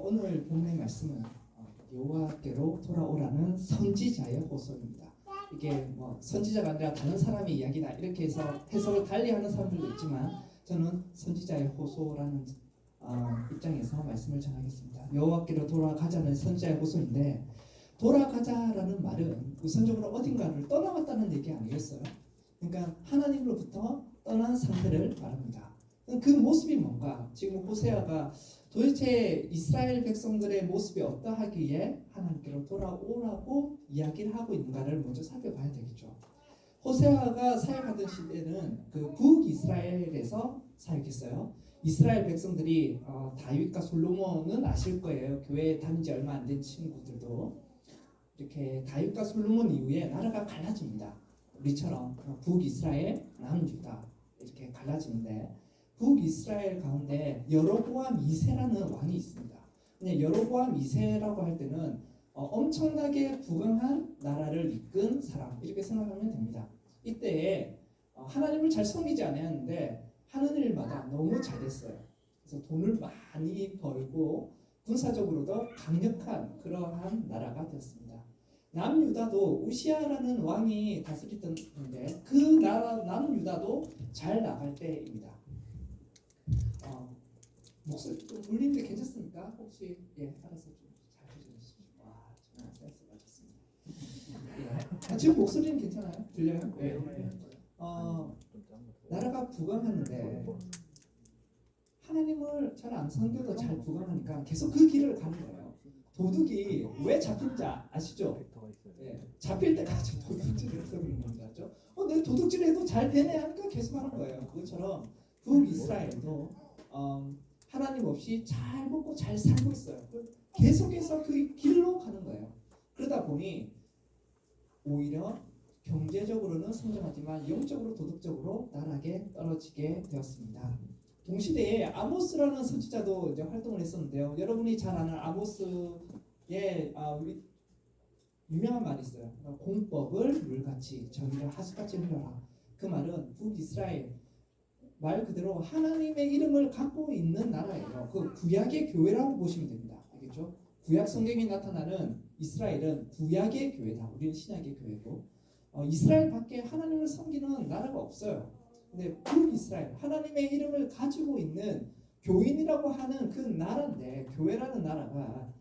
오늘 본문의 말씀은 여호와께로 돌아오라는 선지자의 호소입니다. 이게 뭐 선지자가 아니라 다른 사람의 이야기다 이렇게 해서 해석을 달리하는 사람들도 있지만 저는 선지자의 호소라는 입장에서 말씀을 전하겠습니다. 여호와께로 돌아가자는 선지자의 호소인데, 돌아가자라는 말은 우선적으로 어딘가를 떠나갔다는 얘기 아니겠어요? 그러니까 하나님으로부터 떠난 상태를 말합니다. 그 모습이 뭔가, 지금 호세아가 도대체 이스라엘 백성들의 모습이 어떠하기에 하나님께로 돌아오라고 이야기를 하고 있는가를 먼저 살펴봐야 되겠죠. 호세아가 사역하던 시대는 그 북이스라엘에서 사역했어요. 이스라엘 백성들이 다윗과 솔로몬은 아실 거예요. 교회에 다닌 지 얼마 안 된 친구들도 이렇게 다윗과 솔로몬 이후에 나라가 갈라집니다. 우리처럼 북이스라엘, 남유다 이렇게 갈라지는데, 북이스라엘 가운데 여로보암 2세라는 왕이 있습니다. 근데 여로보암 2세라고 할 때는 엄청나게 부강한 나라를 이끈 사람 이렇게 생각하면 됩니다. 이때에 하나님을 잘 섬기지 않았는데 하는 일마다 너무 잘 됐어요. 그래서 돈을 많이 벌고 군사적으로도 강력한 그러한 나라가 되었습니다. 남유다도 우시아라는 왕이 다스리던 건데 그 나라 남유다도 잘 나갈 때입니다. 목소리 좀 울리는데 괜찮습니까? 혹시 알아서 좀 잘 해주시죠. 와, 정말 센스 맞았습니다. 지금 목소리는 괜찮아요? 들려요? 네. 나라가 부강하는데 하나님을 잘 안 섬겨도 잘 부강하니까 계속 그 길을 가는 거예요. 도둑이 왜 잡힌 자 아시죠? 잡힐 때까지 도둑질을 해서 그런 건지 알죠? 내 도둑질해도 잘 되네 하니까 계속 하는 거예요. 그것처럼 북이스라엘도 하나님 없이 잘 먹고 잘 살고 있어요. 계속해서 그 길로 가는 거예요. 그러다 보니 오히려 경제적으로는 성장하지만 영적으로 도덕적으로 나락에 떨어지게 되었습니다. 동시대에 아모스라는 선지자도 이제 활동을 했었는데요. 여러분이 잘 아는 아모스의 유명한 말이 있어요. 공법을 물같이 정의를 하수같이 흘려라. 그 말은 북이스라엘 말 그대로 하나님의 이름을 갖고 있는 나라예요. 그 구약의 교회라고 보시면 됩니다. 알겠죠? 구약 성경에 나타나는 이스라엘은 구약의 교회다. 우리는 신약의 교회고 이스라엘 밖에 하나님을 섬기는 나라가 없어요. 근데 북이스라엘 하나님의 이름을 가지고 있는 교인이라고 하는 그 나라인데, 교회라는 나라가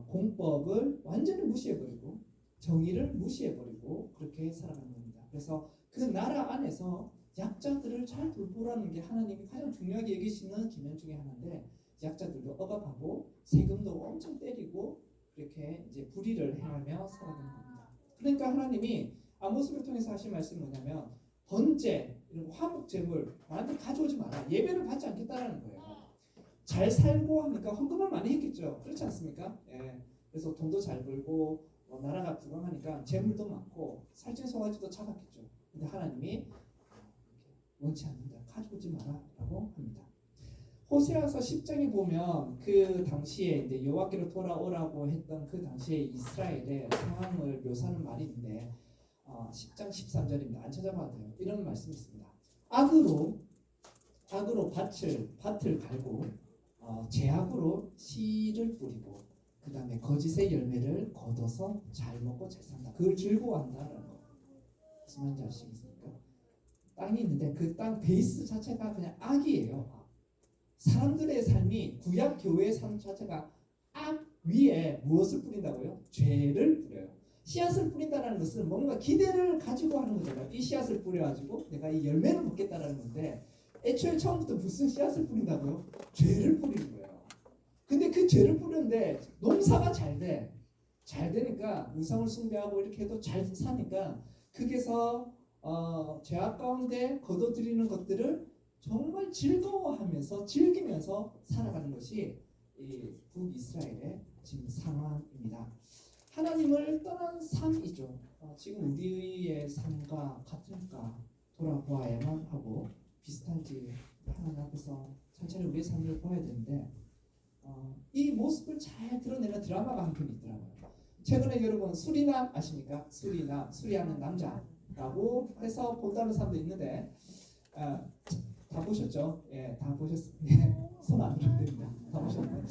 공법을 완전히 무시해버리고 정의를 무시해버리고 그렇게 살아가는 겁니다. 그래서 그 나라 안에서 약자들을 잘 돌보라는 게 하나님이 가장 중요하게 여기시는 기면 중에 하나인데, 약자들도 억압하고 세금도 엄청 때리고 그렇게 이제 불의를 행하며 살아가는 겁니다. 그러니까 하나님이 아모스를 통해서 하신 말씀이 뭐냐면, 번제, 이런 화목 제물 나한테 가져오지 마라. 예배를 받지 않겠다라는 거예요. 잘 살고 하니까 헌금을 많이 했겠죠. 그렇지 않습니까? 그래서 돈도 잘 벌고 나라가 부강하니까 재물도 많고 살찐 송아지도 잡았겠죠. 근데 하나님이 원치 않는다. 가져오지 마라라고 합니다. 호세아서 10장에 보면 그 당시에 이제 여호와께로 돌아오라고 했던 그 당시에 이스라엘의 상황을 묘사하는 말이 있는데 10장 13절입니다. 안 찾아봐도 돼요. 이런 말씀이 있습니다. 악으로 밭을 갈고 죄악으로 씨를 뿌리고 그 다음에 거짓의 열매를 거둬서 잘 먹고 잘 산다. 그걸 즐거워한다라는 거. 무슨 말인지 아시겠습니까? 땅이 있는데 그 땅 베이스 자체가 그냥 악이에요. 사람들의 삶이, 구약 교회의 삶 자체가 악 위에 무엇을 뿌린다고요? 죄를 뿌려요. 씨앗을 뿌린다는 것은 뭔가 기대를 가지고 하는 거잖아요. 이 씨앗을 뿌려가지고 내가 이 열매를 먹겠다라는 건데, 애초에 처음부터 무슨 씨앗을 뿌린다고요? 죄를 뿌리는 거예요. 근데 그 죄를 뿌리는데 농사가 잘 되니까 우상을 숭배하고 이렇게 해도 잘 사니까 거기서 죄악 가운데 거둬들이는 것들을 정말 즐거워하면서 즐기면서 살아가는 것이 이 북이스라엘의 지금 상황입니다. 하나님을 떠난 삶이죠. 지금 우리의 삶과 같을까 돌아보아야만 하고, 비슷한지 하나님 앞에서 천천히 우리의 삶을 보아야 되는데, 이 모습을 잘 드러내는 드라마가 한 편 있더라고요. 최근에 여러분 수리남 아십니까? 수리하는 남자라고 해서 본다는 사람도 있는데 다 보셨죠? 다 보셨습니다. 손 안 들어도 됩니다. 다 보셨나요?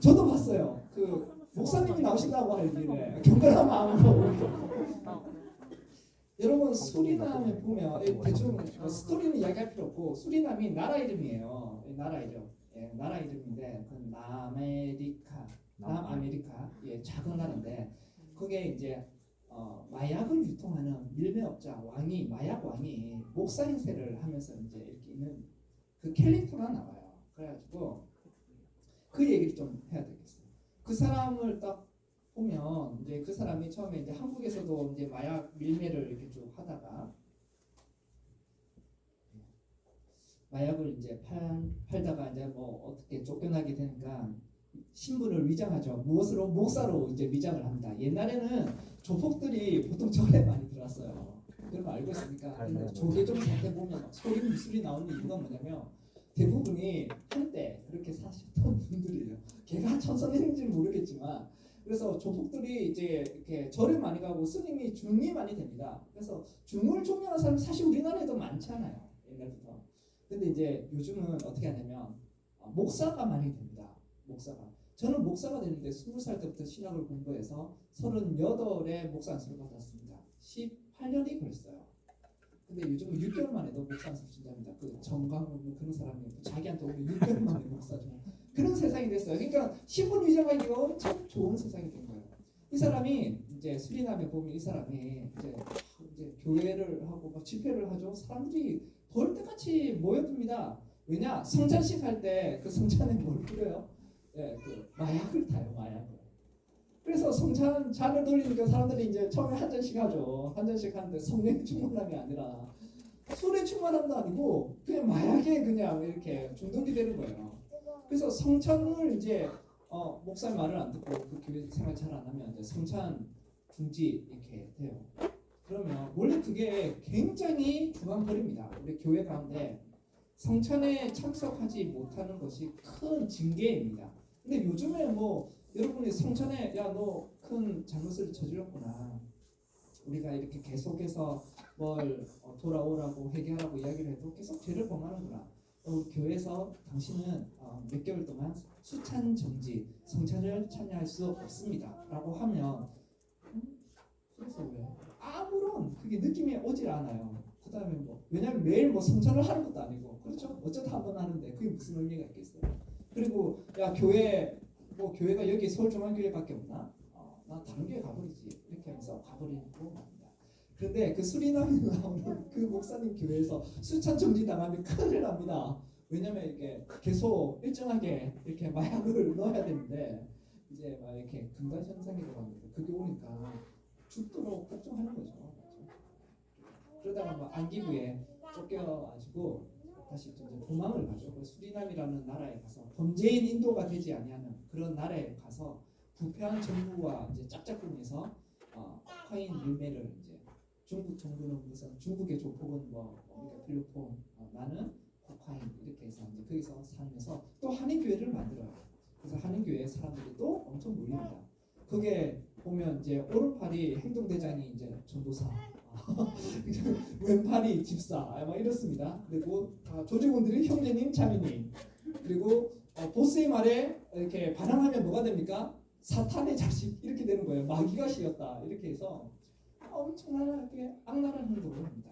저도 봤어요. 그 목사님이 나오신다고 하길래 경건한 마음으로. 여러분 수리남에 보면 대충 스토리는 이야기할 필요 없고 수리남이 나라 이름이에요. 나라 이름. 나라 이름인데 그 남아메리카 작은 나라인데 그게 이제 마약을 유통하는 밀매업자 왕이 마약 왕이 목사 행세를 하면서 이제 이렇게 있는 그 캘릭터가 나와요. 그래가지고 그 얘기를 좀 해야 되겠어요. 그 사람을 딱 보면 이제 그 사람이 처음에 이제 한국에서도 이제 마약 밀매를 이렇게 쭉 하다가 마약을 이제 팔다가 이제 뭐 어떻게 쫓겨나게 되니까 신분을 위장하죠. 무엇으로? 목사로 이제 위장을 합니다. 옛날에는 조폭들이 보통 절에 많이 들어왔어요. 그런 거 알고 있으니까 조계종 사태 보면 소리 미술이 나오는 이유가 뭐냐면 대부분이 한때 그렇게 사셨던 분들이에요. 걔가 천선했는지는 모르겠지만 그래서 조폭들이 이제 이렇게 절에 많이 가고 스님이 중이 많이 됩니다. 그래서 중을 종료하는 사람 사실 우리나라에도 많잖아요. 옛날부터. 근데 이제 요즘은 어떻게 하냐면 목사가 많이 됩니다. 목사가. 저는 목사가 되는데 20살 때부터 신학을 공부해서 38에 목사 안수를 받았습니다. 18년이 걸렸어요. 근데 요즘은 6개월 만에도 목사 안수 진짜입니다. 그 정광훈 그런 사람이 자기한테 오면 6개월 만에 목사죠. 그런 세상이 됐어요. 그러니까 신분 위장하기가 엄청 좋은 세상이 된 거예요. 이 사람이 이제 수리남에 보면 이 사람이 이제 교회를 하고 막 집회를 하죠. 사람들이 벌떼같이 모여듭니다. 왜냐? 성찬식 할 때 그 성찬에 뭘 뿌려요? 그 마약을 타요. 마약을. 그래서 성찬 잔을 돌리니까 사람들이 이제 처음에 한 잔씩 하죠. 한 잔씩 하는데 성령의 충만함이 아니라 술의 충만함도 아니고 그냥 마약에 그냥 이렇게 중독이 되는 거예요. 그래서 성찬을 이제 목사님 말을 안 듣고 그 교회 생활 잘 안 하면 이제 성찬 중지 이렇게 돼요. 그러면 원래 그게 굉장히 중앙거리입니다. 우리 교회 가운데 성찬에 참석하지 못하는 것이 큰 징계입니다. 근데 요즘에 뭐 여러분이 성찬에 야 너 큰 잘못을 저질렀구나. 우리가 이렇게 계속해서 뭘 돌아오라고 회개하라고 이야기를 해도 계속 죄를 범하는구나. 교회에서 당신은 몇 개월 동안 수찬 정지, 성찬을 참여할 수 없습니다. 라고 하면 그래서 왜? 아무런 그게 느낌이 오질 않아요. 그 다음에 뭐 왜냐면 매일 뭐 성찬을 하는 것도 아니고 그렇죠? 어쩌다 한 번 하는데 그게 무슨 의미가 있겠어요? 그리고 야 교회 뭐 교회가 여기 서울중앙교회밖에 없나? 나 다른 교회 가버리지 이렇게 하면서 가버리고 맙니다. 그런데 그 수리남에 나오는 그 목사님 교회에서 수찬 정지 당하면 큰일 납니다. 왜냐면 이게 계속 일정하게 이렇게 마약을 넣어야 되는데 이제 막 이렇게 금단 현상이 들어갑니다. 그게 오니까 죽도록 걱정하는 거죠. 그러다가 막 안기부에 쫓겨가지고 다시 이제 도망을 가죠. 수리남이라는 나라에 가서 범죄인 인도가 되지 아니하는 그런 나라에 가서 부패한 정부와 이제 짝짝꿍해서 코카인 밀매를 이제 중국 정부는 무슨 중국의 조폭은 뭐 우리가 필리핀 나는 코카인 이렇게 해서 이제 거기서 살면서 또 한인교회를 만들어요. 그래서 한인교회 사람들이 또 엄청 몰립니다. 그게 보면 이제 오른팔이 행동대장이 이제 전도사, 왼팔이 집사, 막 이렇습니다. 그리고 조직원들이 형제님, 자매님, 그리고 보스의 말에 이렇게 반항하면 뭐가 됩니까? 사탄의 자식 이렇게 되는 거예요. 마귀가 씌었다 이렇게 해서 엄청나게 악랄한 행동을 합니다.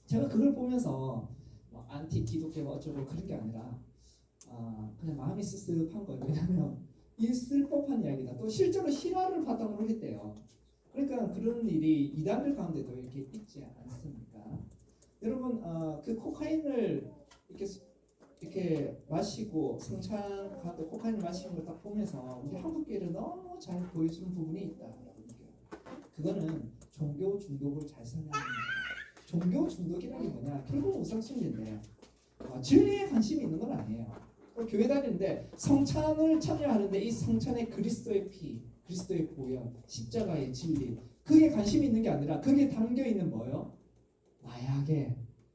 제가 그걸 보면서 뭐 안티 기독교가 어쩌고 그런 게 아니라 그냥 마음이 씁쓸한 거예요. 왜냐하면 있을 법한 이야기다. 또 실제로 실화를 바탕으로 했대요. 그러니까 그런 일이 이단들 가운데도 이렇게 있지 않습니까? 여러분 그 코카인을 이렇게 마시고 성찬 가운데 코카인을 마시는 걸 딱 보면서 우리 한국교회를 너무 잘 보여주는 부분이 있다라고 느껴요. 그거는 종교 중독을 잘 설명하는 거예요. 종교 중독이라는 게 뭐냐? 결국 우상숭배인데 진리에 관심이 있는 건 아니에요. 교회 다니는데 성찬을 참여하는데 이 성찬의 그리스도의 피, 그리스도의 보혈, 십자가의 진리 그게 관심이 있는 게 아니라 그게 담겨 있는 뭐예요?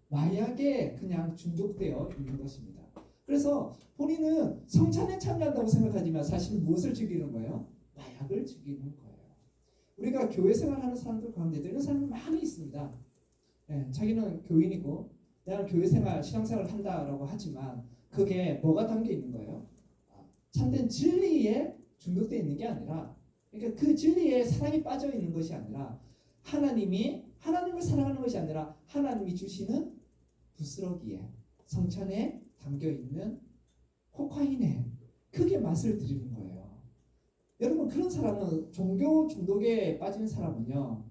마약에 그냥 중독되어 있는 것입니다. 그래서 본인은 성찬에 참여한다고 생각하지만 사실 무엇을 즐기는 거예요? 마약을 즐기는 거예요. 우리가 교회 생활하는 사람들 가운데도 이런 사람이 많이 있습니다. 자기는 교인이고 나는 교회 생활, 신앙생활을 한다라고 하지만 그게 뭐가 담겨 있는 거예요? 참된 진리에 중독되어 있는 게 아니라, 그러니까 그 진리에 사랑이 빠져 있는 것이 아니라, 하나님을 사랑하는 것이 아니라 하나님이 주시는 부스러기에, 성찬에 담겨 있는 코카인에 크게 맛을 들이는 거예요. 여러분, 그런 사람은, 종교 중독에 빠진 사람은요,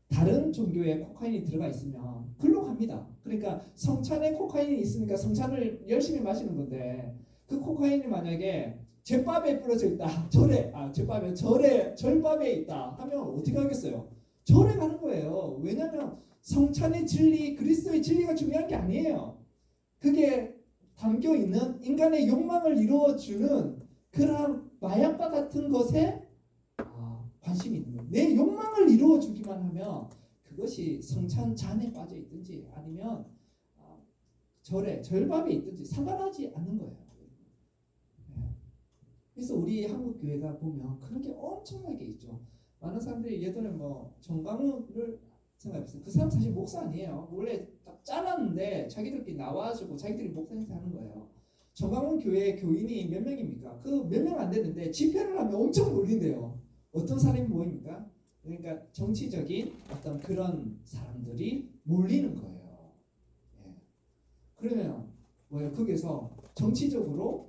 다른 종교에 코카인이 들어가 있으면 글로 갑니다. 그러니까 성찬에 코카인이 있으니까 성찬을 열심히 마시는 건데, 그 코카인이 만약에 제밥에 뿌려져 있다, 절밥에 있다 하면 어떻게 하겠어요? 절에 가는 거예요. 왜냐하면 성찬의 진리, 그리스도의 진리가 중요한 게 아니에요. 그게 담겨 있는 인간의 욕망을 이루어주는 그런 마약과 같은 것에 관심이 있는 거예요. 내 욕망을 이루어주기만 하면 그것이 성찬 잔에 빠져 있든지 아니면 절밥에 있든지 상관하지 않는 거예요. 그래서 우리 한국 교회가 보면 그런 게 엄청나게 있죠. 많은 사람들이 예전에 뭐 정강훈을 생각했어요. 그 사람 사실 목사 아니에요. 원래 딱 짜놨는데 자기들끼리 나와주고 자기들이 목사 행세하는 거예요. 정강훈 교회 교인이 몇 명입니까? 그 몇 명 안 되는데 집회를 하면 엄청 몰린대요. 어떤 사람이 모입니까? 그러니까 정치적인 어떤 그런 사람들이 몰리는 거예요. 예. 그러면 뭐예요? 거기서 정치적으로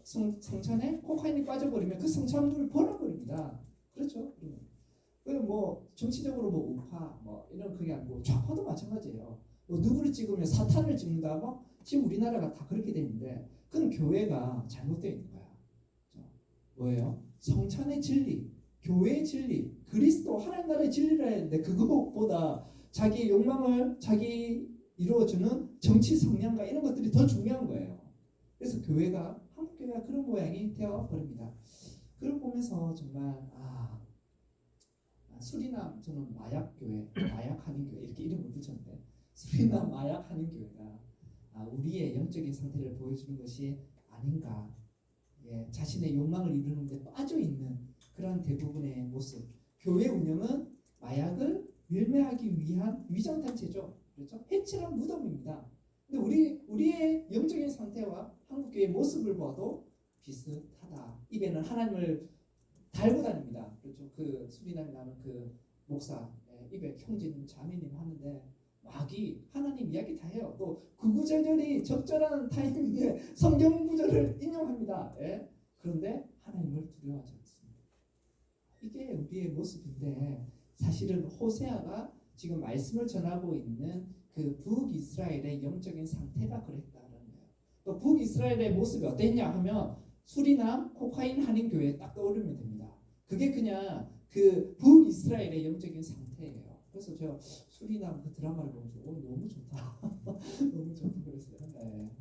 성찬에 코카인이 빠져버리면 그 성찬물을 버려버립니다. 그렇죠? 뭐 정치적으로 뭐 우파 뭐 이런 그게 아니고 좌파도 마찬가지예요. 뭐 누구를 찍으면 사탄을 찍는다, 뭐 지금 우리나라가 다 그렇게 돼 있는데 그건 교회가 잘못되어 있는 거야. 뭐예요? 성찬의 진리, 교회의 진리, 그리스도 하나님 나라의 진리를 해야 되는데 그것보다 자기 욕망을 자기 이루어주는 정치 성향과 이런 것들이 더 중요한 거예요. 그래서 한국 교회가 그런 모양이 되어 버립니다. 그걸 보면서 정말 수리남, 저는 마약교회, 마약한인교회 이렇게 이름을 붙였는데, 수리남 마약한인교회가 우리의 영적인 상태를 보여주는 것이 아닌가. 예, 자신의 욕망을 이루는 데 빠져있는 그런 대부분의 모습. 교회 운영은 마약을 밀매하기 위한 위장단체죠. 그렇죠? 해칠한 무덤입니다. 근데 우리의 영적인 상태와 한국교회의 모습을 봐도 비슷하다. 입에는 하나님을 달고 다닙니다. 그렇죠? 그 수리남이 나는 그 목사 입에 형제님 자매님 하는데 마귀 하나님 이야기 다 해요. 또 구구절절히 적절한 타이밍에 성경 구절을 인용합니다. 예? 그런데 하나님을 두려워하지 않습니다. 이게 우리의 모습인데, 사실은 호세아가 지금 말씀을 전하고 있는 그 북이스라엘의 영적인 상태가 그랬다는 거예요. 또 북이스라엘의 모습이 어땠냐 하면 수리남 코카인 한인 교회에 딱 떠오르면 됩니다. 그게 그냥 그 북이스라엘의 영적인 상태예요. 그래서 제가 수리남 그 드라마를 보면서 너무 좋다. 너무 좋다 그랬어요. 네.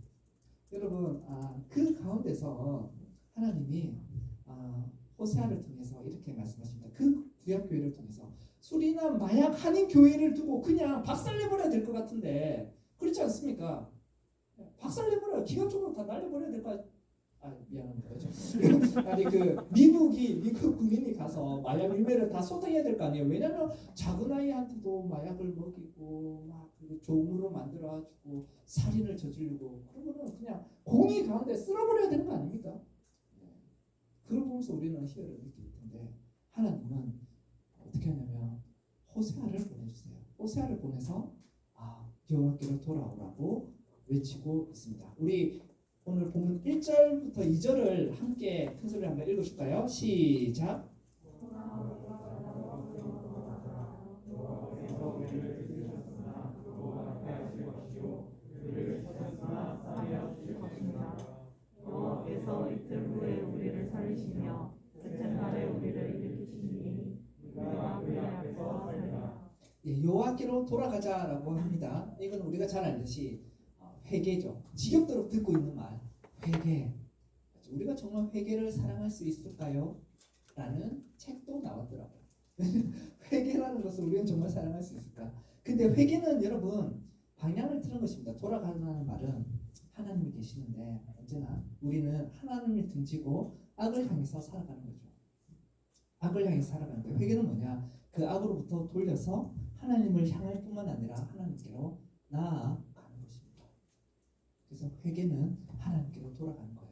여러분, 그 가운데서 하나님이 호세아를 통해서 이렇게 말씀하십니다. 그 구약 교회를 통해서 수리남 마약 한인 교회를 두고 그냥 박살내버려야 될 것 같은데 그렇지 않습니까? 박살내버려요. 기관총으로 다 날려버려야 될 것 같아요. 미안합니다. 아니 미국 군인이 가서 마약 밀매를 다 소탕해야 될 거 아니에요. 왜냐면 작은 아이한테도 마약을 먹이고 막 종으로 만들어가지고 살인을 저지르고 그러면은 그냥 공의 가운데 쓸어버려야 되는 거 아닙니까? 그걸 보면서 우리는 희열을 느낄 텐데, 하나님은 어떻게 하냐면 호세아를 보내주세요. 호세아를 보내서 여호와께로 돌아오라고 외치고 있습니다. 우리 오늘 본문 1절부터 2절을 함께 큰 소리로 한번 읽어줄까요? 시작. 여호와께서 이틀 후에 우리를 살리시며 셋째 날에 우리를 일으키시니 우리가 그의 앞에서 살리라. 여호와께로 돌아가자라고 합니다. 이건 우리가 잘 알듯이 회개죠. 지겹도록 듣고 있는 말, 회개. 우리가 정말 회개를 사랑할 수 있을까요? 라는 책도 나왔더라고요. 회개라는 것을 우리는 정말 사랑할 수 있을까? 근데 회개는 여러분 방향을 틀은 것입니다. 돌아가는 말은 하나님이 계시는데 언제나 우리는 하나님을 등지고 악을 향해서 살아가는 거죠. 악을 향해서 살아가는 거예요. 회개는 뭐냐? 그 악으로부터 돌려서 하나님을 향할 뿐만 아니라 하나님께로 나아가는 것입니다. 그래서 회개는 하나님께로 돌아가는 거예요.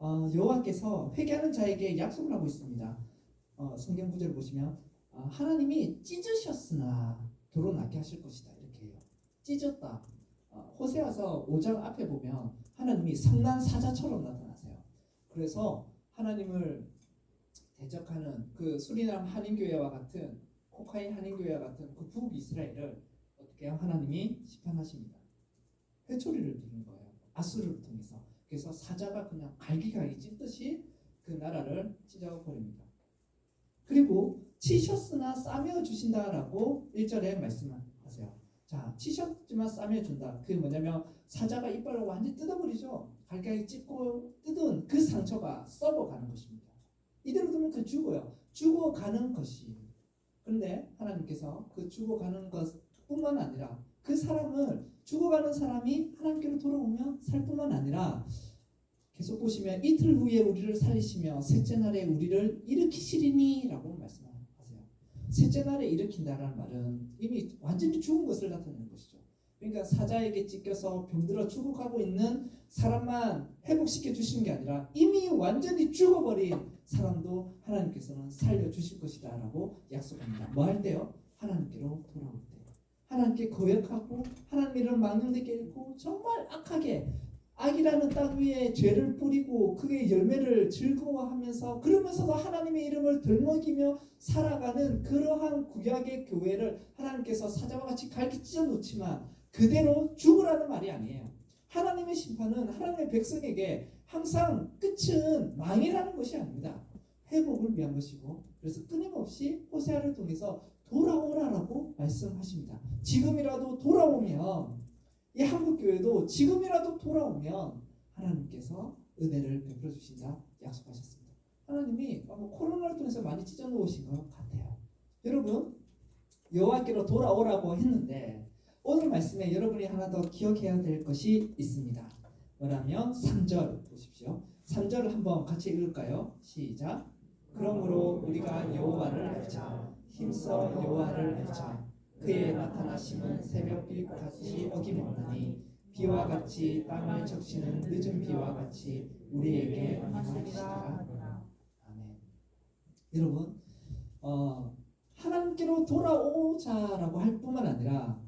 여호와께서 회개하는 자에게 약속을 하고 있습니다. 성경 구절을 보시면 하나님이 찢으셨으나 도로 낫게 하실 것이다 이렇게 해요. 찢었다. 호세아서 5장 앞에 보면 하나님이 성난 사자처럼 나타나세요. 그래서 하나님을 대적하는 그 수리남 한인교회와 같은 코카인 한인교회와 같은 그 북이스라엘을 어떻게 하나님이 심판하십니다. 회초리를 두는 거예요. 아수르를 통해서. 그래서 사자가 그냥 갈기갈기 찢듯이 그 나라를 찢어버립니다. 그리고 치셨으나 싸매어 주신다라고 1절에 말씀하세요. 자, 치셨지만 싸매어 준다. 그게 뭐냐면 사자가 이빨을 완전히 뜯어버리죠. 갈기갈기 찢고 뜯은 그 상처가 썩어가는 것입니다. 이대로 두면 그 죽어요. 죽어가는 것이. 그런데 하나님께서 그 죽어가는 것뿐만 아니라 그 사람을 죽어가는 사람이 하나님께로 돌아오면 살 뿐만 아니라 계속 보시면 이틀 후에 우리를 살리시며 셋째 날에 우리를 일으키시리니 라고 말씀하세요. 셋째 날에 일으킨다라는 말은 이미 완전히 죽은 것을 나타내는 것이죠. 그러니까 사자에게 찢겨서 병들어 죽어가고 있는 사람만 회복시켜 주시는 게 아니라 이미 완전히 죽어버린 사람도 하나님께서는 살려주실 것이다 라고 약속합니다. 뭐 할 때요? 하나님께로 돌아올 때. 하나님께 거역하고 하나님 이름을 망령되게 읽고 정말 악하게 악이라는 땅 위에 죄를 뿌리고 그게 열매를 즐거워하면서 그러면서도 하나님의 이름을 덜먹이며 살아가는 그러한 구약의 교회를 하나님께서 사자와 같이 갈기 찢어 놓지만 그대로 죽으라는 말이 아니에요. 하나님의 심판은 하나님의 백성에게 항상 끝은 망이라는 것이 아닙니다. 회복을 위한 것이고 그래서 끊임없이 호세아를 통해서 돌아오라라고 말씀하십니다. 지금이라도 돌아오면 이 한국교회도 지금이라도 돌아오면 하나님께서 은혜를 베풀어 주신다 약속하셨습니다. 하나님이 코로나를 통해서 많이 찢어 놓으신 것 같아요. 여러분 여호와께로 돌아오라고 했는데 오늘 말씀에 여러분이 하나 더 기억해야 될 것이 있습니다. 뭐라면 3절 보십시오. 3절을 한번 같이 읽을까요? 시작. 그러므로 우리가 여호와를 알자 힘써 여호와를 알자 그의 나타나심은 새벽빛 같이 어김없나니 비와 같이 땅을 적시는 늦은 비와 같이 우리에게 임하시리라. 아멘. 여러분 하나님께로 돌아오자라고 할 뿐만 아니라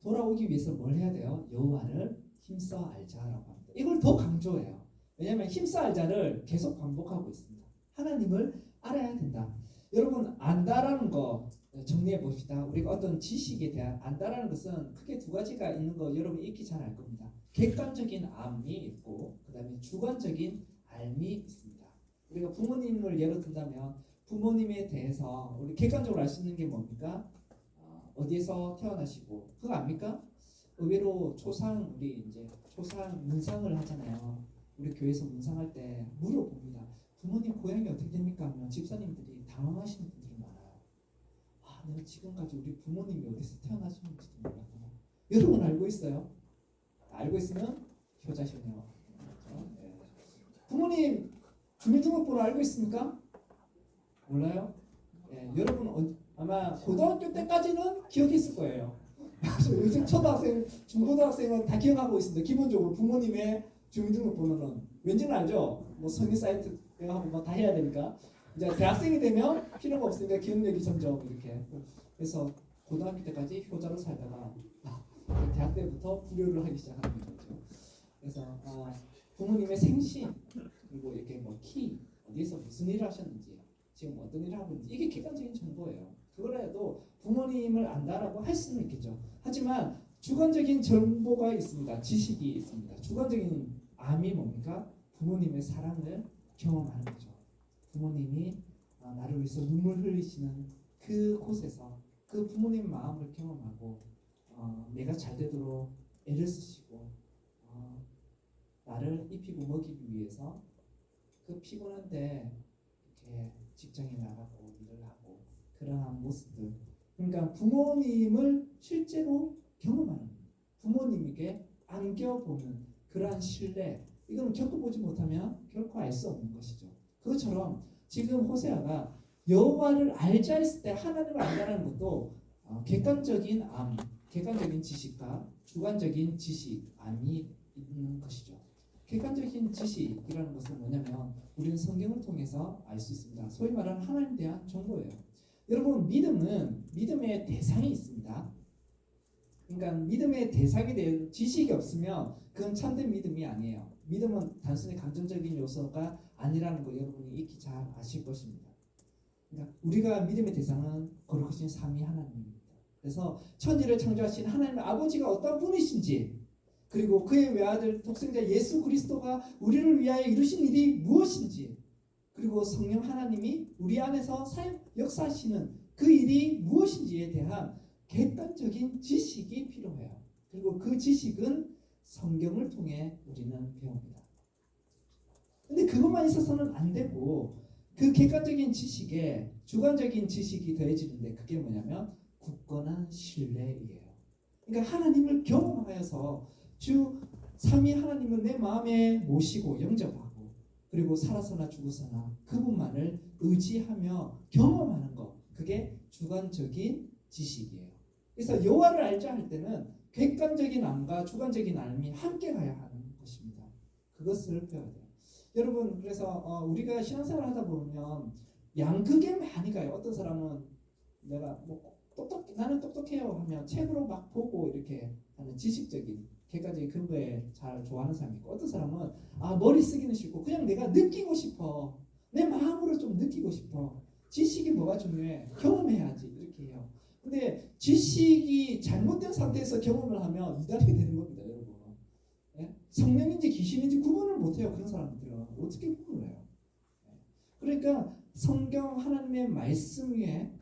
돌아오기 위해서 뭘 해야 돼요? 여호와를 힘써 알자라고 합니다. 이걸 더 강조해요. 왜냐하면 힘써 알자를 계속 반복하고 있습니다. 하나님을 알아야 된다. 여러분 안다라는 거 정리해 봅시다. 우리가 어떤 지식에 대한 안다라는 것은 크게 두 가지가 있는 거 여러분 익히 잘 알 겁니다. 객관적인 암이 있고 그 다음에 주관적인 알미 있습니다. 우리가 부모님을 예로 든다면 부모님에 대해서 우리 객관적으로 알 수 있는 게 뭡니까? 어디에서 태어나시고 그거 압니까? 의외로 초상 우리 이제 초상 문상을 하잖아요. 우리 교회에서 문상할 때 물어봅니다. 부모님 고향이 어떻게 됩니까? 하면 집사님들이 당황하시는 분들이 많아요. 내가 지금까지 우리 부모님이 어디서 태어나셨는지도 몰라요. 여러분 알고 있어요? 알고 있으면 효자시네요. 그렇죠? 네. 부모님 주민등록번호 알고 있습니까? 몰라요? 네. 여러분 아마 고등학교 때까지는 기억했을 거예요. 요즘 초등학생, 중고등학생은 다 기억하고 있습니다. 기본적으로 부모님의 주민등록번호는 왠지는 알죠? 뭐 성인 사이트 하고 뭐 다 해야 되니까 이제 대학생이 되면 필요가 없으니까 기억력이 점점 이렇게 그래서 고등학교 때까지 효자로 살다가 대학 때부터 불효를 하기 시작하는 거죠. 그래서 부모님의 생신 그리고 이렇게 뭐 키 어디에서 무슨 일을 하셨는지 지금 어떤 일을 하고 있는지 이게 객관적인 정보예요. 그거라도 부모님을 안다라고 할 수는 있겠죠. 하지만 주관적인 정보가 있습니다. 지식이 있습니다. 주관적인 암이 뭡니까? 부모님의 사랑을 경험하는 거죠. 부모님이 나를 위해서 눈물 흘리시는 그 곳에서 그 부모님 마음을 경험하고 내가 잘 되도록 애를 쓰시고 나를 입히고 먹이기 위해서 그 피곤한데 이렇게 직장에 나가고 일을 하고 그러한 모습들 그러니까 부모님을 실제로 경험하는 부모님에게 안겨보는 그러한 신뢰 이건 겪어보지 못하면 결코 알 수 없는 것이죠. 그것처럼 지금 호세아가 여호와를 알자 했을 때 하나님을 안다는 것도 객관적인 암, 객관적인 지식과 주관적인 지식, 암이 있는 것이죠. 객관적인 지식이라는 것은 뭐냐면 우리는 성경을 통해서 알 수 있습니다. 소위 말하는 하나님에 대한 정보예요. 여러분, 믿음은 믿음의 대상이 있습니다. 그러니까 믿음의 대상에 대한 지식이 없으면 그건 참된 믿음이 아니에요. 믿음은 단순히 감정적인 요소가 아니라는 거 여러분이 익히 잘 아실 것입니다. 그러니까 우리가 믿음의 대상은 거룩하신 삼위 하나님입니다. 그래서 천지를 창조하신 하나님 아버지가 어떤 분이신지, 그리고 그의 외아들 독생자 예수 그리스도가 우리를 위하여 이루신 일이 무엇인지, 그리고 성령 하나님이 우리 안에서 역사하시는 그 일이 무엇인지에 대한 객관적인 지식이 필요해요. 그리고 그 지식은 성경을 통해 우리는 배웁니다. 근데 그것만 있어서는 안 되고 그 객관적인 지식에 주관적인 지식이 더해지는데 그게 뭐냐면 굳건한 신뢰이에요. 그러니까 하나님을 경험하여서 주 삼위 하나님을 내 마음에 모시고 영접하고, 그리고 살아서나 죽어서나 그분만을 의지하며 경험하는 것, 그게 주관적인 지식이에요. 그래서 여호와를 알자 할 때는 객관적인 암과 주관적인 암이 함께 가야 하는 것입니다. 그것을 배워야 돼요. 여러분, 그래서 우리가 신앙생활을 하다 보면 양극에 많이 가요. 어떤 사람은 내가 뭐 나는 똑똑해요 하면 책으로 막 보고 이렇게 하는 지식적인 객관적인 근거에 잘 좋아하는 사람이 있고, 어떤 사람은 머리 쓰기는 싫고 그냥 내가 느끼고 싶어, 내 마음으로 좀 느끼고 싶어, 지식이 뭐가 중요해, 경험해야지 이렇게 해요. 근데 지식이 잘못된 상태에서 경험을 하면 이단이 되는 겁니다, 여러분. 예? 성령인지 귀신인지 구분을 못해요. 그런 사람들은 어떻게 구분을 해요? 그러니까 성경 하나님의 말씀 위에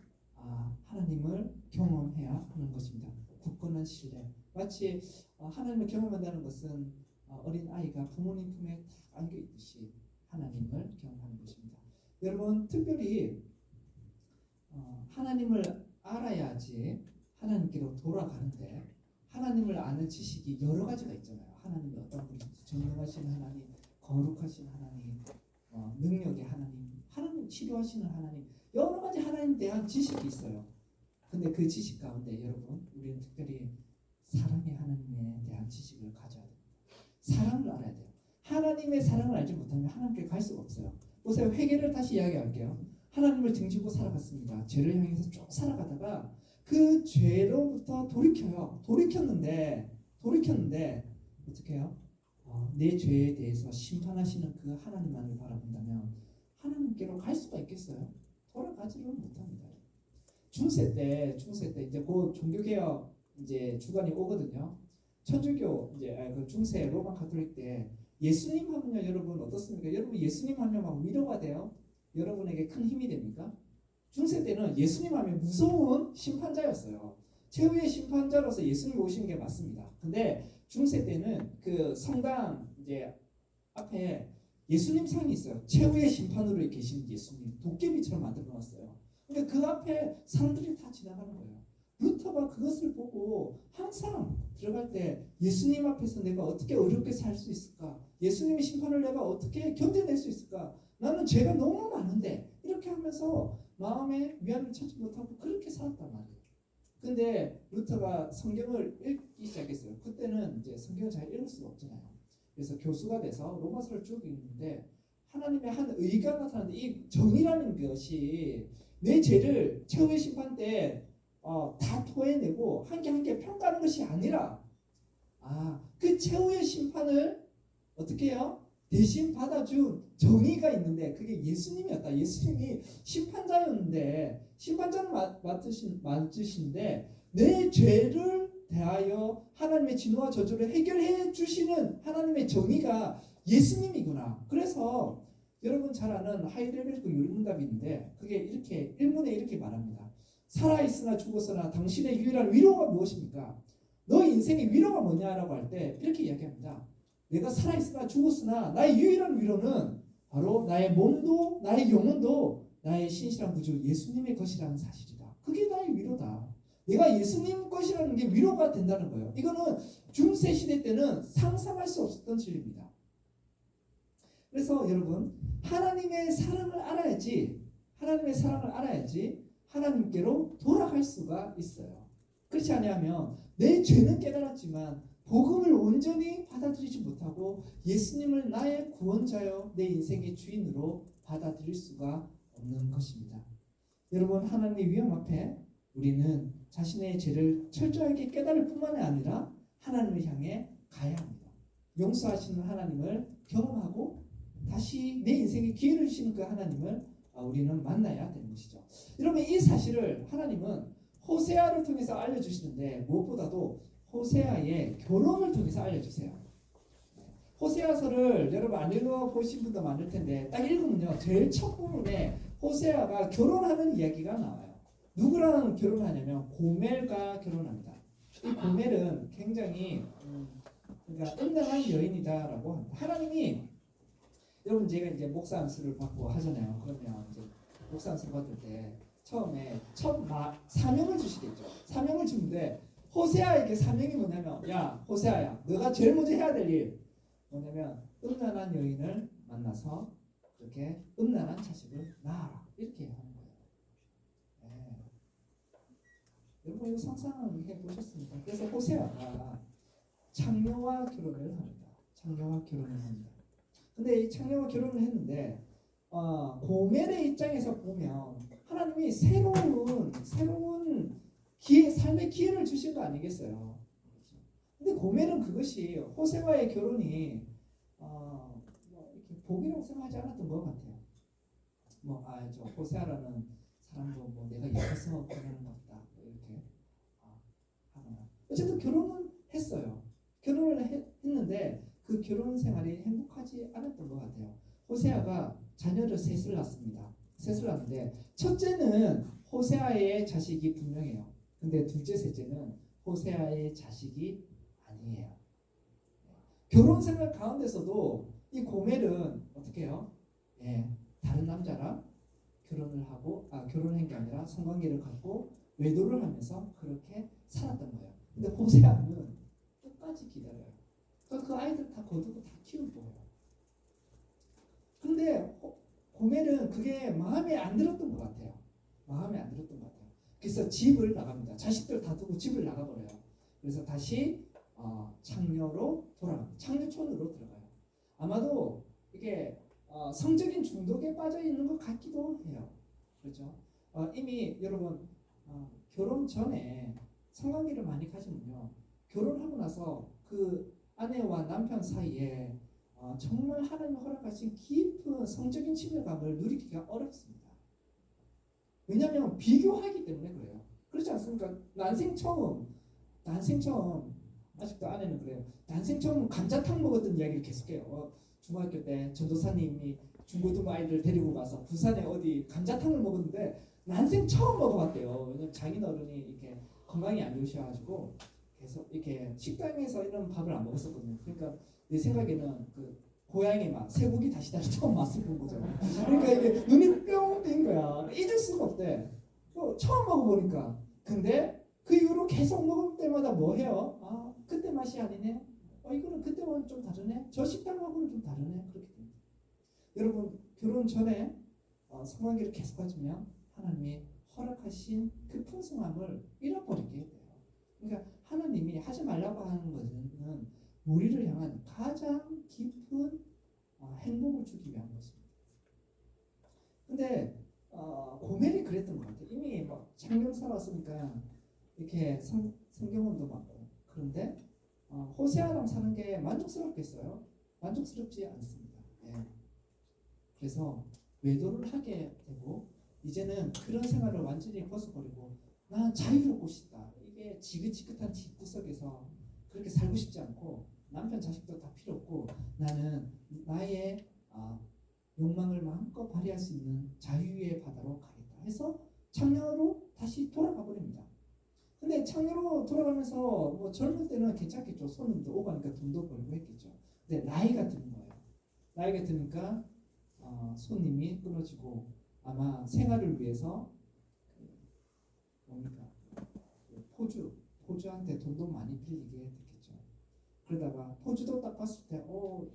하나님을 경험해야 하는 것입니다. 굳건한 신뢰. 마치 하나님을 경험한다는 것은 어린 아이가 부모님 품에 딱 안겨 있듯이 하나님을 경험하는 것입니다. 여러분, 특별히 하나님을 알아야지 하나님께로 돌아가는데, 하나님을 아는 지식이 여러 가지가 있잖아요. 하나님이 어떤 분인지, 전능하신 하나님, 거룩하신 하나님, 능력의 하나님, 하나님 치료하시는 하나님, 여러 가지 하나님에 대한 지식이 있어요. 근데 그 지식 가운데 여러분, 우리는 특별히 사랑의 하나님에 대한 지식을 가져야 됩니다. 사랑을 알아야 돼요. 하나님의 사랑을 알지 못하면 하나님께 갈 수가 없어요. 보세요. 회개를 다시 이야기할게요. 하나님을 등지고 살아갔습니다. 죄를 향해서 쭉 살아가다가 그 죄로부터 돌이켰는데 어떻게 해요? 내 죄에 대해서 심판하시는 그 하나님만을 바라본다면 하나님께로 갈 수가 있겠어요? 돌아가지를 못합니다. 중세 때 이제 곧 종교개혁 이제 주관이 오거든요. 천주교 이제 그 중세 로마 가톨릭 때 예수님 하면요, 여러분 어떻습니까? 여러분 예수님 하면 막 위로가 돼요? 여러분에게 큰 힘이 됩니까? 중세 때는 예수님 하면 무서운 심판자였어요. 최후의 심판자로서 예수님 오시는 게 맞습니다. 근데 중세 때는 그 성당 이제 앞에 예수님 상이 있어요. 최후의 심판으로 계신 예수님, 도깨비처럼 만들어 놨어요. 근데 그 앞에 사람들이 다 지나가는 거예요. 루터가 그것을 보고 항상 들어갈 때 예수님 앞에서 내가 어떻게 어렵게 살 수 있을까? 예수님의 심판을 내가 어떻게 견뎌낼 수 있을까? 나는 죄가 너무 많은데, 이렇게 하면서 마음에 위안을 찾지 못하고 그렇게 살았단 말이에요. 근데 루터가 성경을 읽기 시작했어요. 그때는 이제 성경을 잘 읽을 수가 없잖아요. 그래서 교수가 돼서 로마서를 쭉 읽는데 하나님의 한 의가 나타나는데, 이 정의라는 것이 내 죄를 최후의 심판 때 다 토해내고 한 개 한 개 평가하는 것이 아니라 그 최후의 심판을 어떻게 해요? 대신 받아준 정의가 있는데 그게 예수님이었다. 예수님이 심판자였는데, 심판자는 맞으신데 내 죄를 대하여 하나님의 진노와 저주를 해결해 주시는 하나님의 정의가 예수님이구나. 그래서 여러분 잘 아는 하이델베르크 율문답인데 그게 이렇게 일문에 이렇게 말합니다. 살아있으나 죽었으나 당신의 유일한 위로가 무엇입니까? 너의 인생의 위로가 뭐냐라고 할 때 이렇게 이야기합니다. 내가 살아있으나 죽었으나 나의 유일한 위로는 바로 나의 몸도 나의 영혼도 나의 신실한 구주 예수님의 것이라는 사실이다. 그게 나의 위로다. 내가 예수님 것이라는 게 위로가 된다는 거예요. 이거는 중세 시대 때는 상상할 수 없었던 진리입니다. 그래서 여러분, 하나님의 사랑을 알아야지 하나님께로 돌아갈 수가 있어요. 그렇지 않으면 내 죄는 깨달았지만 복음을 온전히 받아들이지 못하고 예수님을 나의 구원자여 내 인생의 주인으로 받아들일 수가 없는 것입니다. 여러분, 하나님의 위험 앞에 우리는 자신의 죄를 철저하게 깨달을 뿐만 아니라 하나님을 향해 가야 합니다. 용서하시는 하나님을 경험하고 다시 내 인생에 기회를 주시는 그 하나님을 우리는 만나야 되는 것이죠. 여러분, 이 사실을 하나님은 호세아를 통해서 알려주시는데 무엇보다도 호세아의 결혼을 통해서 알려주세요. 호세아서를 여러분 안 읽어보신 분도 많을 텐데 딱 읽으면요, 제일 첫 부분에 호세아가 결혼하는 이야기가 나와요. 누구랑 결혼하냐면 고멜과 결혼합니다. 이 고멜은 굉장히 그러니까 은당한 여인이다라고 합니다. 하나님이 여러분, 제가 이제 목사 안수를 받고 하잖아요. 그러면 이제 목사 안수를 받을 때 처음에 사명을 주시겠죠. 사명을 주는데 호세아에게 사명이 뭐냐면, 야 호세아야, 너가 제일 먼저 해야 될 일 뭐냐면 음란한 여인을 만나서 그렇게 음란한 자식을 낳아라, 이렇게 하는 거예요. 네. 여러분, 이거 상상해 보셨습니까? 그래서 호세아가 창녀와 결혼을 합니다. 창녀와 결혼을 합니다. 근데 이 창녀와 결혼을 했는데 고멜의 입장에서 보면 하나님이 새로운 삶의 기회를 주신 거 아니겠어요? 근데 고멜은 그것이 호세와의 결혼이 이렇게 복이라고 생각하지 않았던 것 같아요. 저 호세아라는 사람도 내가 예뻐서 결혼한 것 같다, 이렇게 하거나. 어쨌든 결혼은 했어요. 결혼을 했는데 그 결혼 생활이 행복하지 않았던 것 같아요. 호세아가 자녀를 셋을 낳습니다. 셋을 낳는데 첫째는 호세아의 자식이 분명해요. 근데 둘째, 셋째는 호세아의 자식이 아니에요. 결혼 생활 가운데서도 이 고멜은 어떻게 해요? 다른 남자랑 결혼한 게 아니라 성관계를 갖고 외도를 하면서 그렇게 살았던 거예요. 근데 호세아는 끝까지 기다려요. 그 아이들 다 거두고 다 키울 거예요. 근데 고멜은 그게 마음에 안 들었던 것 같아요. 마음에 안 들었던 것 같아요. 그래서 집을 나갑니다. 자식들 다 두고 집을 나가버려요. 그래서 다시 창녀로 돌아갑니다. 창녀촌으로 들어가요. 아마도 이게 성적인 중독에 빠져 있는 것 같기도 해요. 그렇죠? 이미 여러분 결혼 전에 성관계를 많이 가지면요, 결혼하고 나서 그 아내와 남편 사이에 정말 하나님 허락하신 깊은 성적인 친밀감을 누리기가 어렵습니다. 왜냐하면 비교하기 때문에 그래요. 그렇지 않습니까? 난생 처음 아직도 아내는 그래요. 난생 처음 감자탕 먹었던 이야기를 계속해요. 중학교 때 전도사님이 중고등 아이들 데리고 가서 부산에 어디 감자탕을 먹었는데 난생 처음 먹어봤대요. 왜냐면 자기는 어른이 이렇게 건강이 안 좋으셔가지고 계속 이렇게 식당에서 이런 밥을 안 먹었었거든요. 그러니까 내 생각에는 그 고향의 맛, 쇠고기 다시다시 처음 맛을 본 거잖아요. 그러니까 이게 눈이 뿅 뜬 거야. 잊을 수가 없대. 또 처음 먹어보니까. 근데 그 이후로 계속 먹을 때마다 뭐 해요? 그때 맛이 아니네. 이거는 그때와는 좀 다르네. 저 식당하고는 좀 다르네. 그렇게 됩니다. 여러분, 결혼 전에 성관계를 계속 가지면 하나님이 허락하신 그 풍성함을 잃어버리게 돼요. 그러니까 하나님이 하지 말라고 하는 것은 우리를 향한 가장 깊은 행복을 주기 위한 것입니다. 근데 고멜이 그랬던 것 같아요. 이미 막 창경 살았으니까 이렇게 성경원도 많고. 그런데 호세아랑 사는 게 만족스럽겠어요? 만족스럽지 않습니다. 그래서 외도를 하게 되고 이제는 그런 생활을 완전히 벗어버리고 나는 자유롭고 싶다. 이게 지긋지긋한 집구석에서 그렇게 살고 싶지 않고 남편 자식도 다 필요 없고 나는 나의 욕망을 마음껏 발휘할 수 있는 자유의 바다로 가겠다 해서 창녀로 다시 돌아가 버립니다. 근데 창녀로 돌아가면서 뭐 젊을 때는 괜찮겠죠. 손님도 오고 하니까 돈도 벌고 했겠죠. 근데 나이가 드는 거예요. 나이가 드니까 손님이 끊어지고 아마 생활을 위해서 포주한테 돈도 많이 빌리게 됐겠죠. 그러다가 포주도 딱 봤을 때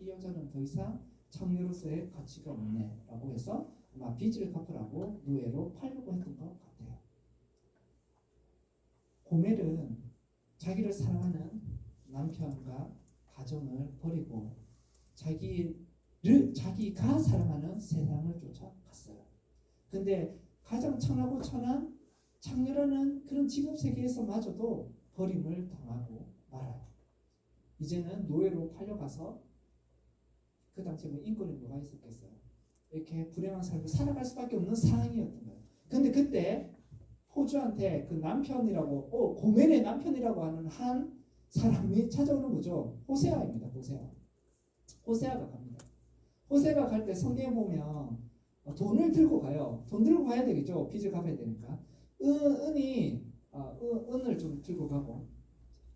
이 여자는 더 이상 창녀로서의 가치가 없네 라고 해서 아마 빚을 갚으라고 노예로 팔려고 했던 것 같아요. 고멜은 자기를 사랑하는 남편과 가정을 버리고 자기가 사랑하는 세상을 쫓아갔어요. 근데 가장 천하고 천한 창녀라는 그런 직업 세계에서마저도 버림을 당하고 말아요. 이제는 노예로 팔려가서 그 당시에 뭐 인권이 뭐가 있었겠어요. 이렇게 불행한 삶을 살아갈 수밖에 없는 상황이었던 거예요. 근데 그때 포주한테 그 남편이라고 고멜의 남편이라고 하는 한 사람이 찾아오는 거죠. 호세아입니다. 호세아가 갑니다. 호세아가 갈 때 성경에 보면 돈을 들고 가요. 돈 들고 가야 되겠죠. 빚을 갚아야 되니까. 은을 좀 들고 가고,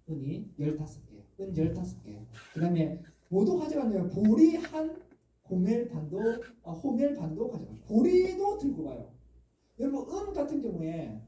은이 15개, 은 15개. 그 다음에 모두 가져가면 보리 한 호멜 반도 가져가요. 보리도 들고 가요. 여러분, 은 같은 경우에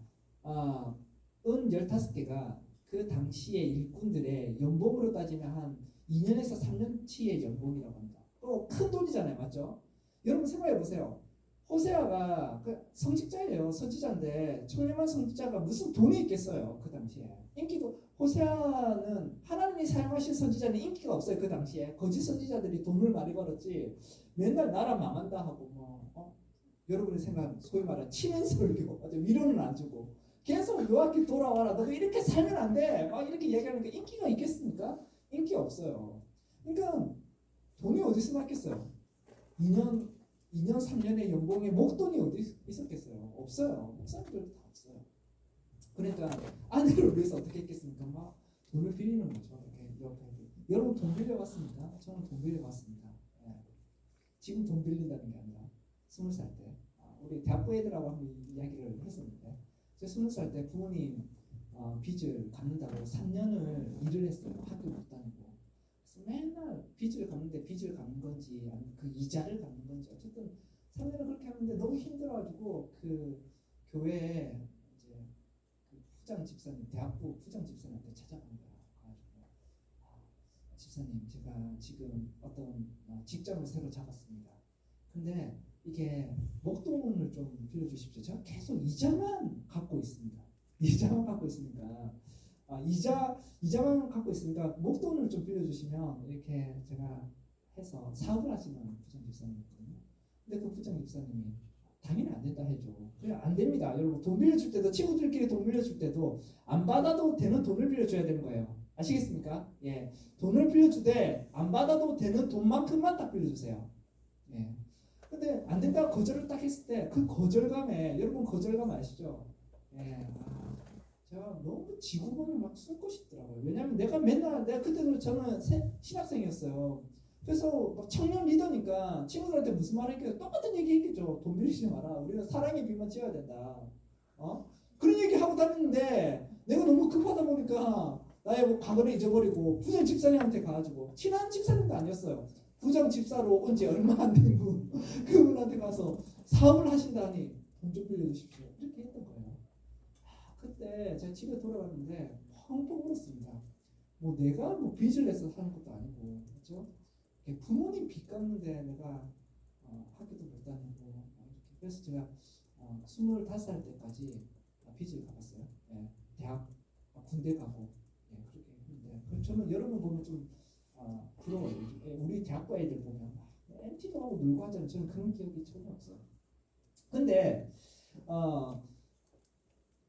은 15개가 그 당시의 일꾼들의 연봉으로 따지면 한 2년에서 3년치의 연봉이라고 합니다. 또 큰 돈이잖아요. 맞죠? 여러분 생각해 보세요. 호세아가 그 성직자예요. 선지자인데 청렴한 선지자가 무슨 돈이 있겠어요. 그 당시에. 인기도 호세아는 하나님이 사용하신 선지자는 인기가 없어요. 그 당시에. 거짓 선지자들이 돈을 많이 벌었지. 맨날 나라 망한다 하고 여러분의 생각 소위 말하는 치면 설교 위로는 안 주고 계속 요한께 돌아와라. 너가 이렇게 살면 안 돼. 막 이렇게 얘기하니까 인기가 있겠습니까? 인기 없어요. 그러니까 돈이 어디서 났겠어요? 2년 3년의 연봉에 목돈이 어디 있었겠어요? 없어요. 목사님들도 다 없어요. 그러니까 아내를 위해서 어떻게 했겠습니까? 막 돈을 빌리는 거죠. 여러분 돈 빌려봤습니까? 저는 돈 빌려봤습니다. 예. 지금 돈 빌린다는 게 아니라 20살 때 우리 대학부 애들하고 한번 이야기를 했었는데 제가 20살 때 부모님 빚을 갚는다고 3년을 일을 했어요. 학교 못 다니고. 그래서 맨날 빚을 갚는 건지 아니면 그 이자를 갚는 건지 어쨌든 3년을 그렇게 하는데 너무 힘들어가지고 그 교회에 이제 그 부장 집사님, 대학부 부장 집사님한테 찾아간 거예요. 가지고 집사님, 제가 지금 어떤 직장을 새로 잡았습니다. 근데 이게 목돈을 좀 빌려주십시오. 제가 계속 이자만 갖고 있습니다. 이자만 갖고 있으니까 이자만 갖고 있으니까 목돈을 좀 빌려주시면 이렇게 제가 해서 사업을 하시는 부장 집사님이거든요. 근데 그 부장 집사님이 당연히 안 된다 해줘. 그냥 안 됩니다. 여러분 돈 빌려줄 때도 친구들끼리 돈 빌려줄 때도 안 받아도 되는 돈을 빌려줘야 되는 거예요. 아시겠습니까? 예, 돈을 빌려주되 안 받아도 되는 돈만큼만 딱 빌려주세요. 예. 근데 안 된다고 거절을 딱 했을 때 그 거절감에 여러분 거절감 아시죠? 예. 제가 너무 지구본을 막 쏟고 싶더라고요. 왜냐면 내가 그때도 저는 신학생이었어요. 그래서 막 청년 리더니까 친구들한테 무슨 말 했겠어요? 똑같은 얘기 했겠죠. 돈 빌리지 마라. 우리는 사랑의 빚만 지어야 된다. 그런 얘기 하고 다니는데 내가 너무 급하다 보니까 나의 뭐 과거를 잊어버리고 부장 집사님한테 가가지고 친한 집사님도 아니었어요. 부장 집사로 온 지 얼마 안 된 분 그분한테 가서 사업을 하신다니 돈 좀 빌려주십시오. 이렇게 했던 거예요. 그때 제가 집에 돌아갔는데 펑펑 울었습니다. 뭐 내가 뭐 빚을 내서 사는 것도 아니고 그렇죠? 부모님 빚 갚는데 내가 학교도 못 다니고 이렇게. 그래서 제가 25살 때까지 빚을 갚았어요. 예, 대학 군대 가고 그렇게 했는데 저는 여러분 보면 좀 부러워요. 우리 대학과 애들 보면 MT도 하고 놀고 하잖아요. 저는 그런 기억이 전혀 없어요. 근데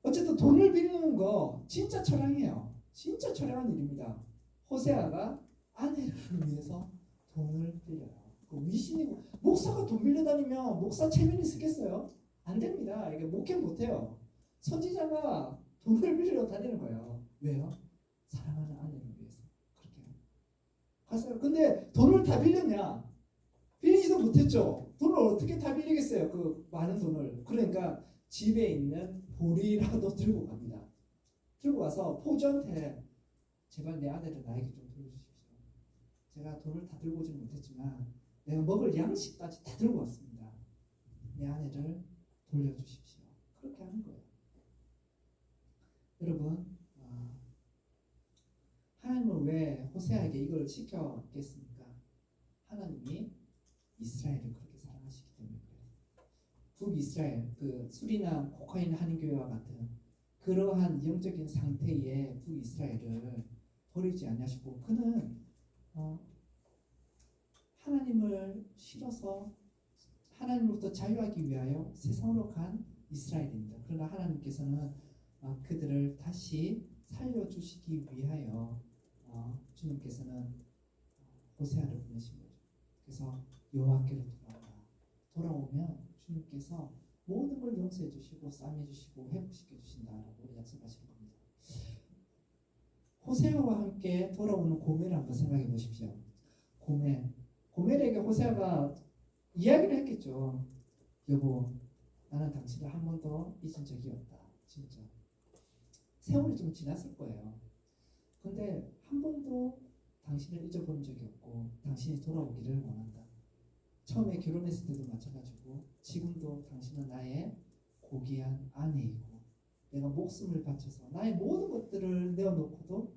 어쨌든 돈을 빌리는 거 진짜 처량해요. 진짜 처량한 일입니다. 호세아가 아내를 위해서 돈을 빌려요. 그 위신이고 목사가 돈 빌려다니면 목사 체면이 쓰겠어요? 안 됩니다. 이게 목회 못해요. 선지자가 돈을 빌려 다니는 거예요. 왜요? 사랑하는 아내를 위해서. 그렇게 갔어요. 근데 돈을 다 빌렸냐? 빌리지도 못했죠. 돈을 어떻게 다 빌리겠어요? 그 많은 돈을. 그러니까 집에 있는 보리라도 들고 갑니다. 들고 가서 포주한테 제발 내 아내를 나에게 좀 돌려주십시오. 제가 돈을 다 들고 오지는 못했지만 내가 먹을 양식까지 다 들고 왔습니다. 내 아내를 돌려주십시오. 그렇게 하는 거예요. 여러분 하나님은 왜 호세아에게 이걸 시켰겠습니까? 하나님이 이스라엘을 그렇게 사랑하시기 때문에 그래요. 북이스라엘, 그 수리남 코카인 한인교회와 같은 그러한 영적인 상태의 북이스라엘을 버리지 아니하시고 그는 하나님을 싫어서 하나님으로부터 자유하기 위하여 세상으로 간 이스라엘입니다. 그러나 하나님께서는 그들을 다시 살려주시기 위하여 주님께서는 호세아를 보내신 거죠. 그래서 여호와께로 돌아오면 주님께서 모든 걸 용서해 주시고 싸매 주시고 회복시켜 주신다라고 약속하시는 겁니다. 호세아와 함께 돌아오는 고멜을 한번 생각해 보십시오. 고멜에게 호세아가 이야기를 했겠죠. 여보, 나는 당신을 한 번도 잊은 적이 없다. 진짜. 세월이 좀 지났을 거예요. 근데 한 번도 당신을 잊어본 적이 없고 당신이 돌아오기를 원한다. 처음에 결혼했을 때도 마찬가지고 지금도 당신은 나의 고귀한 아내이고 내가 목숨을 바쳐서 나의 모든 것들을 내어놓고도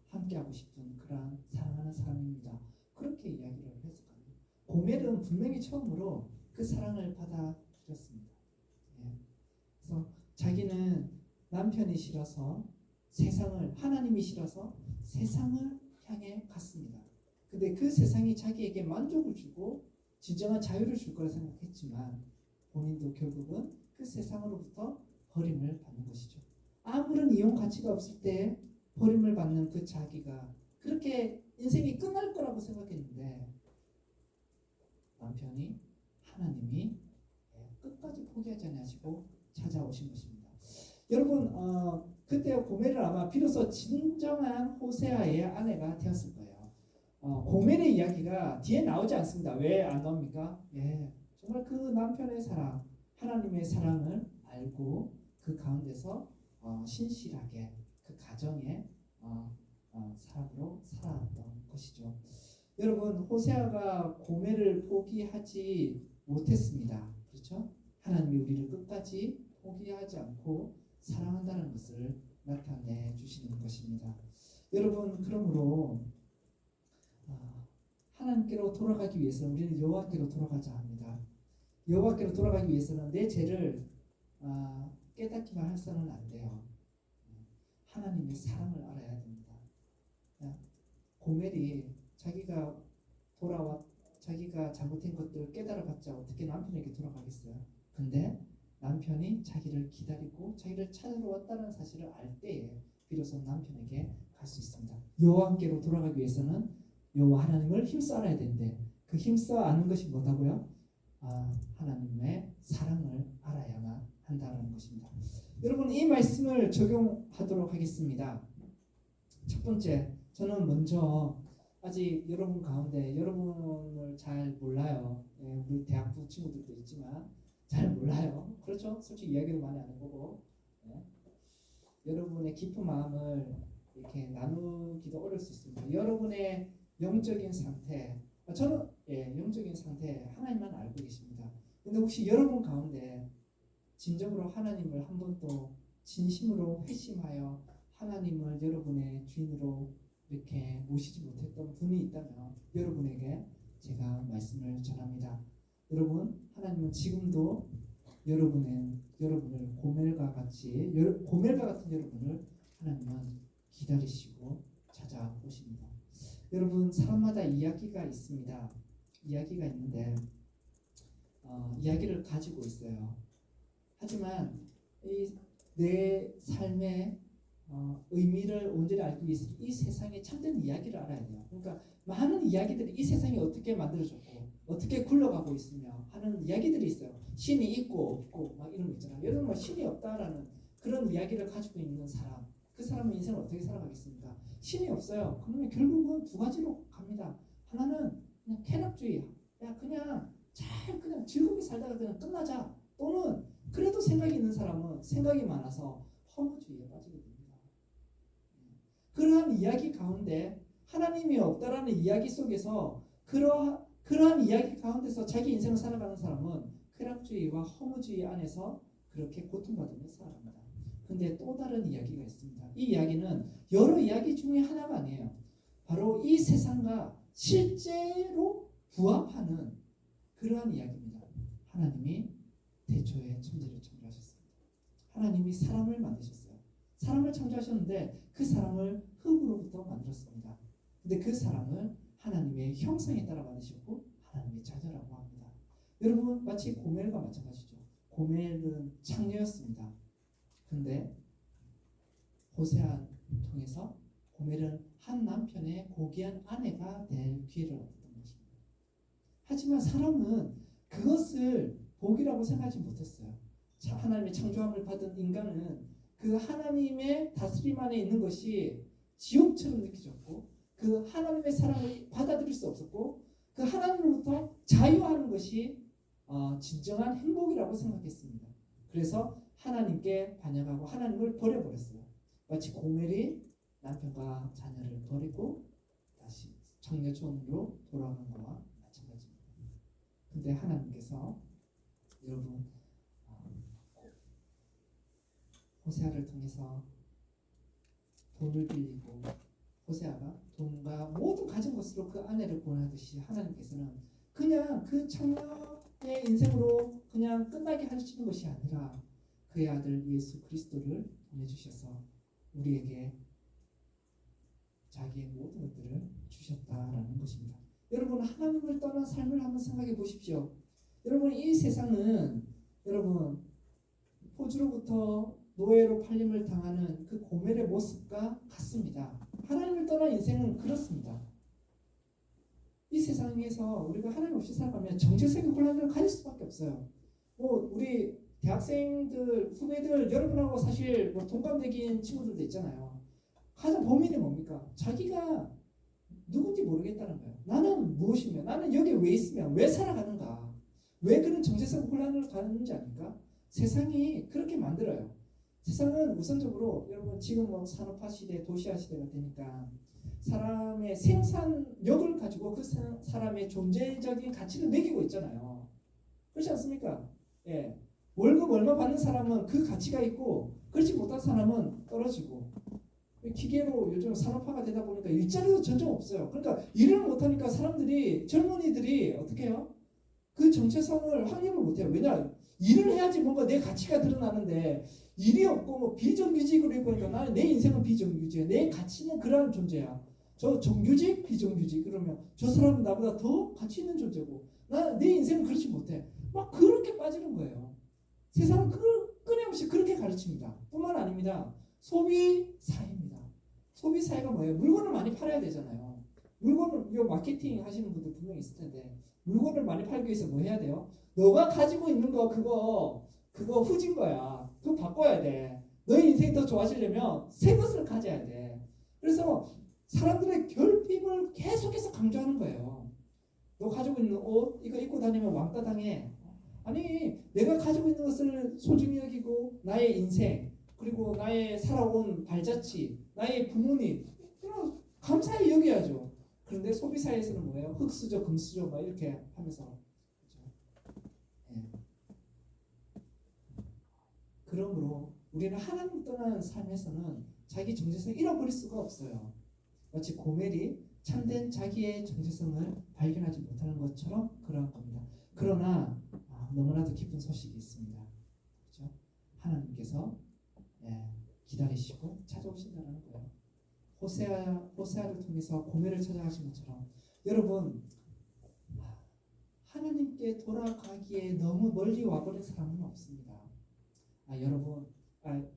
함께하고 싶은 그러한 사랑하는 사람입니다. 그렇게 이야기를 했었거든요. 고멜은 분명히 처음으로 그 사랑을 받아들였습니다. 그래서 자기는 남편이 싫어서 하나님이 싫어서 세상을 향해 갔습니다. 근데 그 세상이 자기에게 만족을 주고 진정한 자유를 줄 거라 생각했지만 본인도 결국은 그 세상으로부터 버림을 받는 것이죠. 아무런 이용 가치가 없을 때 버림을 받는 그 자기가 그렇게 인생이 끝날 거라고 생각했는데 남편이 하나님이 끝까지 포기하지 않으시고 찾아오신 것입니다. 여러분 그때 고멜은 아마 비로소 진정한 호세아의 아내가 되었을 거예요. 고멜의 이야기가 뒤에 나오지 않습니다. 왜 안 나옵니까? 정말 그 남편의 사랑, 하나님의 사랑을 알고 그 가운데서 신실하게 그 가정의 사람으로 살아왔던 것이죠. 여러분 호세아가 고멜을 포기하지 못했습니다. 그렇죠? 하나님이 우리를 끝까지 포기하지 않고 사랑한다는 것을 나타내 주시는 것입니다. 여러분 그러므로 하나님께로 돌아가기 위해서 우리는 여호와께로 돌아가자 합니다. 여호와께로 돌아가기 위해서는 내 죄를 깨닫기만 해서는 안 돼요. 하나님의 사랑을 알아야 됩니다. 고멜이 자기가 잘못한 것들을 깨달아봤자 어떻게 남편에게 돌아가겠어요? 근데 남편이 자기를 기다리고 자기를 찾으러 왔다는 사실을 알 때에 비로소 남편에게 갈 수 있습니다. 여호와께로 돌아가기 위해서는 여호와 하나님을 힘써 알아야 되는데 그 힘써 아는 것이 뭐다고요? 하나님의 사랑을 알아야만 한다는 것입니다. 여러분 이 말씀을 적용하도록 하겠습니다. 첫 번째, 저는 먼저 아직 여러분 가운데 여러분을 잘 몰라요. 우리 대학부 친구들도 있지만 잘 몰라요. 그렇죠? 솔직히 이야기를 많이 안 해보고 여러분의 깊은 마음을 이렇게 나누기도 어려울 수 있습니다. 여러분의 영적인 상태, 저는 영적인 상태 하나님만 알고 계십니다. 근데 혹시 여러분 가운데 진정으로 하나님을 한 번도 진심으로 회심하여 하나님을 여러분의 주인으로 이렇게 모시지 못했던 분이 있다면 여러분에게 제가 말씀을 전합니다. 여러분, 하나님은 지금도 여러분을 고멜과 같은 여러분을 하나님은 기다리시고 찾아오십니다. 여러분, 사람마다 이야기가 있습니다. 이야기가 있는데 이야기를 가지고 있어요. 하지만 내 삶의 의미를 온전히 알기 위해서 이 세상의 참된 이야기를 알아야 돼요. 그러니까 많은 이야기들이 이 세상이 어떻게 만들어졌고 어떻게 굴러가고 있으며 하는 이야기들이 있어요. 신이 있고 없고 막 이런 거 있잖아요. 여러분 신이 없다라는 그런 이야기를 가지고 있는 사람, 그 사람은 인생을 어떻게 살아가겠습니까? 신이 없어요. 그러면 결국은 두 가지로 갑니다. 하나는 그냥 쾌락주의, 그냥 즐겁게 살다가 그냥 끝나자. 또는 그래도 생각이 있는 사람은 생각이 많아서 허무주의에 빠지게 됩니다. 그러한 이야기 가운데 하나님이 없다라는 이야기 속에서 그러한 이야기 가운데서 자기 인생을 살아가는 사람은 쾌락주의와 허무주의 안에서 그렇게 고통받으며 살아갑니다. 근데 또 다른 이야기가 있습니다. 이 이야기는 여러 이야기 중에 하나가 아니에요. 바로 이 세상과 실제로 부합하는 그러한 이야기입니다. 하나님이 태초에 천지를 창조하셨습니다. 하나님이 사람을 만드셨어요. 사람을 창조하셨는데 그 사람을 흙으로부터 만들었습니다. 근데 그 사람을 하나님의 형상에 따라 만드셨고 하나님의 자녀라고 합니다. 여러분 마치 고멜과 마찬가지죠. 고멜은 창녀였습니다. 근데 호세아 통해서 고멜은 한 남편의 고귀한 아내가 될 기회를 얻었던 것입니다. 하지만 사람은 그것을 복이라고 생각하지 못했어요. 하나님의 창조함을 받은 인간은 그 하나님의 다스림 안에 있는 것이 지옥처럼 느껴졌고 그 하나님의 사랑을 받아들일 수 없었고 그 하나님으로부터 자유하는 것이 진정한 행복이라고 생각했습니다. 그래서 하나님께 반역하고 하나님을 버려버렸어요. 마치 고멜이 남편과 자녀를 버리고 다시 청녀촌으로 돌아간 것과 마찬가지입니다. 근데 하나님께서 여러분 호세아를 통해서 돈을 빌리고 호세아가 돈과 모든 가진 것으로 그 아내를 구원하듯이 하나님께서는 그냥 그 청년의 인생으로 그냥 끝나게 하시는 것이 아니라 그의 아들 예수 그리스도를 보내주셔서 우리에게 자기의 모든 것들을 주셨다라는 것입니다. 여러분 하나님을 떠난 삶을 한번 생각해 보십시오. 여러분 이 세상은 여러분 포주로부터 노예로 팔림을 당하는 그 고멜의 모습과 같습니다. 하나님을 떠난 인생은 그렇습니다. 이 세상에서 우리가 하나님 없이 살아가면 정체성의 혼란을 가질 수밖에 없어요. 우리 대학생들, 후배들 여러분하고 사실 동갑내기인 친구들도 있잖아요. 가장 고민이 뭡니까? 자기가 누군지 모르겠다는 거예요. 나는 무엇이며 나는 여기 왜 있으며 왜 살아가는가? 왜 그런 정체성 혼란을 가는지 아닙니까? 세상이 그렇게 만들어요. 세상은 우선적으로 여러분 지금 산업화 시대, 도시화 시대가 되니까 사람의 생산력을 가지고 그 사람의 존재적인 가치를 매기고 있잖아요. 그렇지 않습니까? 예. 월급 얼마 받는 사람은 그 가치가 있고 그렇지 못한 사람은 떨어지고 기계로 요즘 산업화가 되다 보니까 일자리도 전혀 없어요. 그러니까 일을 못하니까 젊은이들이 어떻게 해요? 그 정체성을 확립을 못해요. 왜냐? 일을 해야지 뭔가 내 가치가 드러나는데 일이 없고 비정규직으로 해보니까 나는 내 인생은 비정규직이야. 내 가치는 그러한 존재야. 저 정규직, 비정규직 그러면 저 사람은 나보다 더 가치 있는 존재고 내 인생은 그렇지 못해. 막 그렇게 빠지는 거예요. 세상은 끊임없이 그렇게 가르칩니다. 뿐만 아닙니다. 소비 사회입니다. 소비 사회가 뭐예요? 물건을 많이 팔아야 되잖아요. 물건을 마케팅 하시는 분들 분명히 있을 텐데 물건을 많이 팔기 위해서 뭐 해야 돼요? 너가 가지고 있는 거 그거 후진 거야. 그거 바꿔야 돼. 너의 인생이 더 좋아지려면 새 것을 가져야 돼. 그래서 사람들의 결핍을 계속해서 강조하는 거예요. 너 가지고 있는 옷 이거 입고 다니면 왕따 당해. 아니 내가 가지고 있는 것을 소중히 여기고 나의 인생 그리고 나의 살아온 발자취 나의 부모님 이런 감사히 여겨야죠. 그런데 소비사회에서는 뭐예요? 흙수저 금수저 막 이렇게 하면서 그렇죠? 네. 그러므로 우리는 하나님 떠나는 삶에서는 자기 정체성을 잃어버릴 수가 없어요. 마치 고멜이 참된 자기의 정체성을 발견하지 못하는 것처럼 그러한 겁니다. 그러나 너무나도 기쁜 소식이 있습니다. 그렇죠? 하나님께서 기다리시고 찾아오신다는 거예요. 호세아를 통해서 고멜을 찾아가신 것처럼 여러분 하나님께 돌아가기에 너무 멀리 와버린 사람은 없습니다. 여러분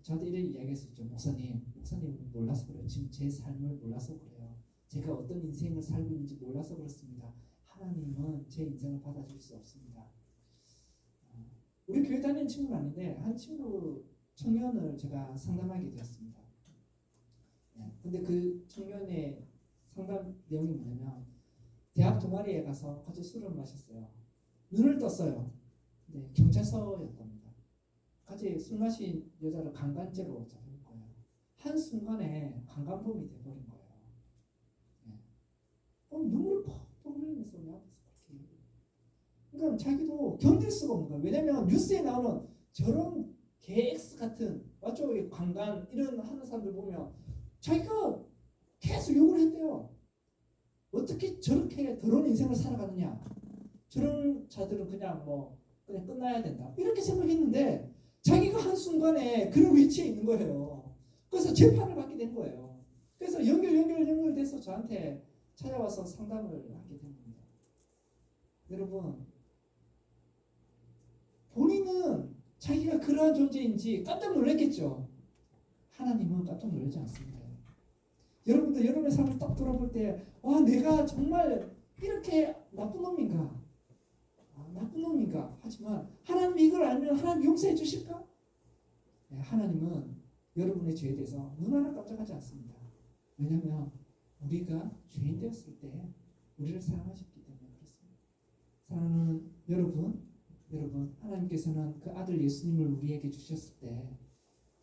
저한테 이런 이야기했었죠. 목사님 몰라서 그래요. 지금 제 삶을 몰라서 그래요. 제가 어떤 인생을 살고 있는지 몰라서 그렇습니다. 하나님은 제 인생을 받아줄 수 없습니다. 우리 교회 다니는 친구는 아닌데 한 친구 청년을 제가 상담하게 되었습니다. 근데 그 청년의 상담 내용이 뭐냐면 대학 동아리에 가서 같이 술을 마셨어요. 눈을 떴어요. 근데 경찰서였답니다. 같이 술 마신 여자를 강간죄로 잡은 거예요. 한순간에 강간범이 돼버린 거예요. 눈물을 퍽퍽 흘리면서 내 앞에서 그렇게 그러니까 자기도 견딜 수가 없는 거예요. 왜냐하면 뉴스에 나오는 저런 개X 같은 맞죠? 강간 이런 하는 사람들 보면 자기가 계속 욕을 했대요. 어떻게 저렇게 더러운 인생을 살아가느냐. 저런 자들은 그냥 그냥 끝나야 된다. 이렇게 생각했는데 자기가 한순간에 그런 위치에 있는 거예요. 그래서 재판을 받게 된 거예요. 그래서 연결돼서 저한테 찾아와서 상담을 하게 된 겁니다. 여러분, 본인은 자기가 그러한 존재인지 깜짝 놀랐겠죠. 하나님은 깜짝 놀라지 않습니다. 여러분들 여러분의 삶을 딱 돌아볼 때, 와, 내가 정말 이렇게 나쁜 놈인가? 나쁜 놈인가? 하지만 하나님이 이걸 알면 하나님 용서해 주실까? 네, 하나님은 여러분의 죄에 대해서 눈 하나 깜짝하지 않습니다. 왜냐하면 우리가 죄인 되었을 때 우리를 사랑하셨기 때문에 그렇습니다. 사랑하는 여러분, 하나님께서는 그 아들 예수님을 우리에게 주셨을 때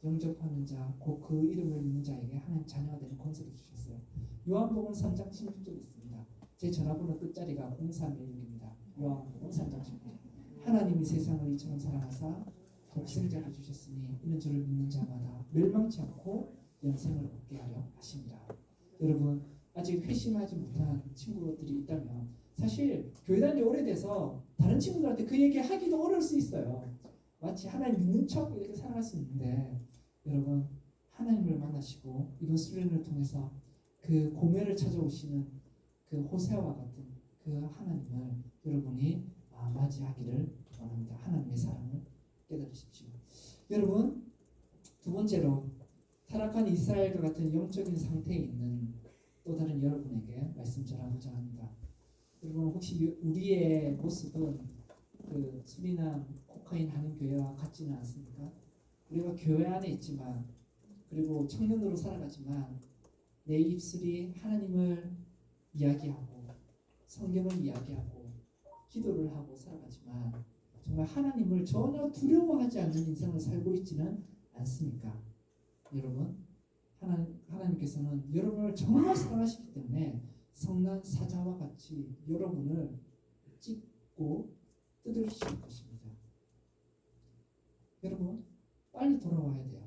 영접하는 자, 곧 그 이름을 믿는 자에게 하나님 자녀가 되는 권세를 주셨어요. 요한복음 3장 16절에 있습니다. 제 전화번호 끝자리가 0316입니다. 요한복음 3장 16절. 하나님이 세상을 이처럼 사랑하사 독생자를 주셨으니 이는 저를 믿는 자마다 멸망치 않고 영생을 얻게 하려 하십니다. 여러분, 아직 회심하지 못한 친구들이 있다면 사실 교회 다닌 지 오래돼서 다른 친구들한테 그 얘기 하기도 어려울 수 있어요. 마치 하나님 믿는 척 이렇게 살아갈 수 있는데, 여러분, 하나님을 만나시고 이번 수련을 통해서 그 고뇌를 찾아오시는 그 호세아와 같은 그 하나님을 여러분이 맞이하기를 원합니다. 하나님의 사랑을 깨달으십시오. 여러분, 두 번째로 타락한 이스라엘과 같은 영적인 상태에 있는 또 다른 여러분에게 말씀 전하고자 합니다. 여러분, 혹시 우리의 모습은 그 술이나 코카인 하는 교회와 같지는 않습니까? 우리가 교회 안에 있지만, 그리고 청년으로 살아가지만 내 입술이 하나님을 이야기하고 성경을 이야기하고 기도를 하고 살아가지만 정말 하나님을 전혀 두려워하지 않는 인생을 살고 있지는 않습니까? 여러분, 하나님께서는 여러분을 정말 사랑하시기 때문에 성난 사자와 같이 여러분을 찢고 뜯으실 것입니다. 여러분, 빨리 돌아와야 돼요.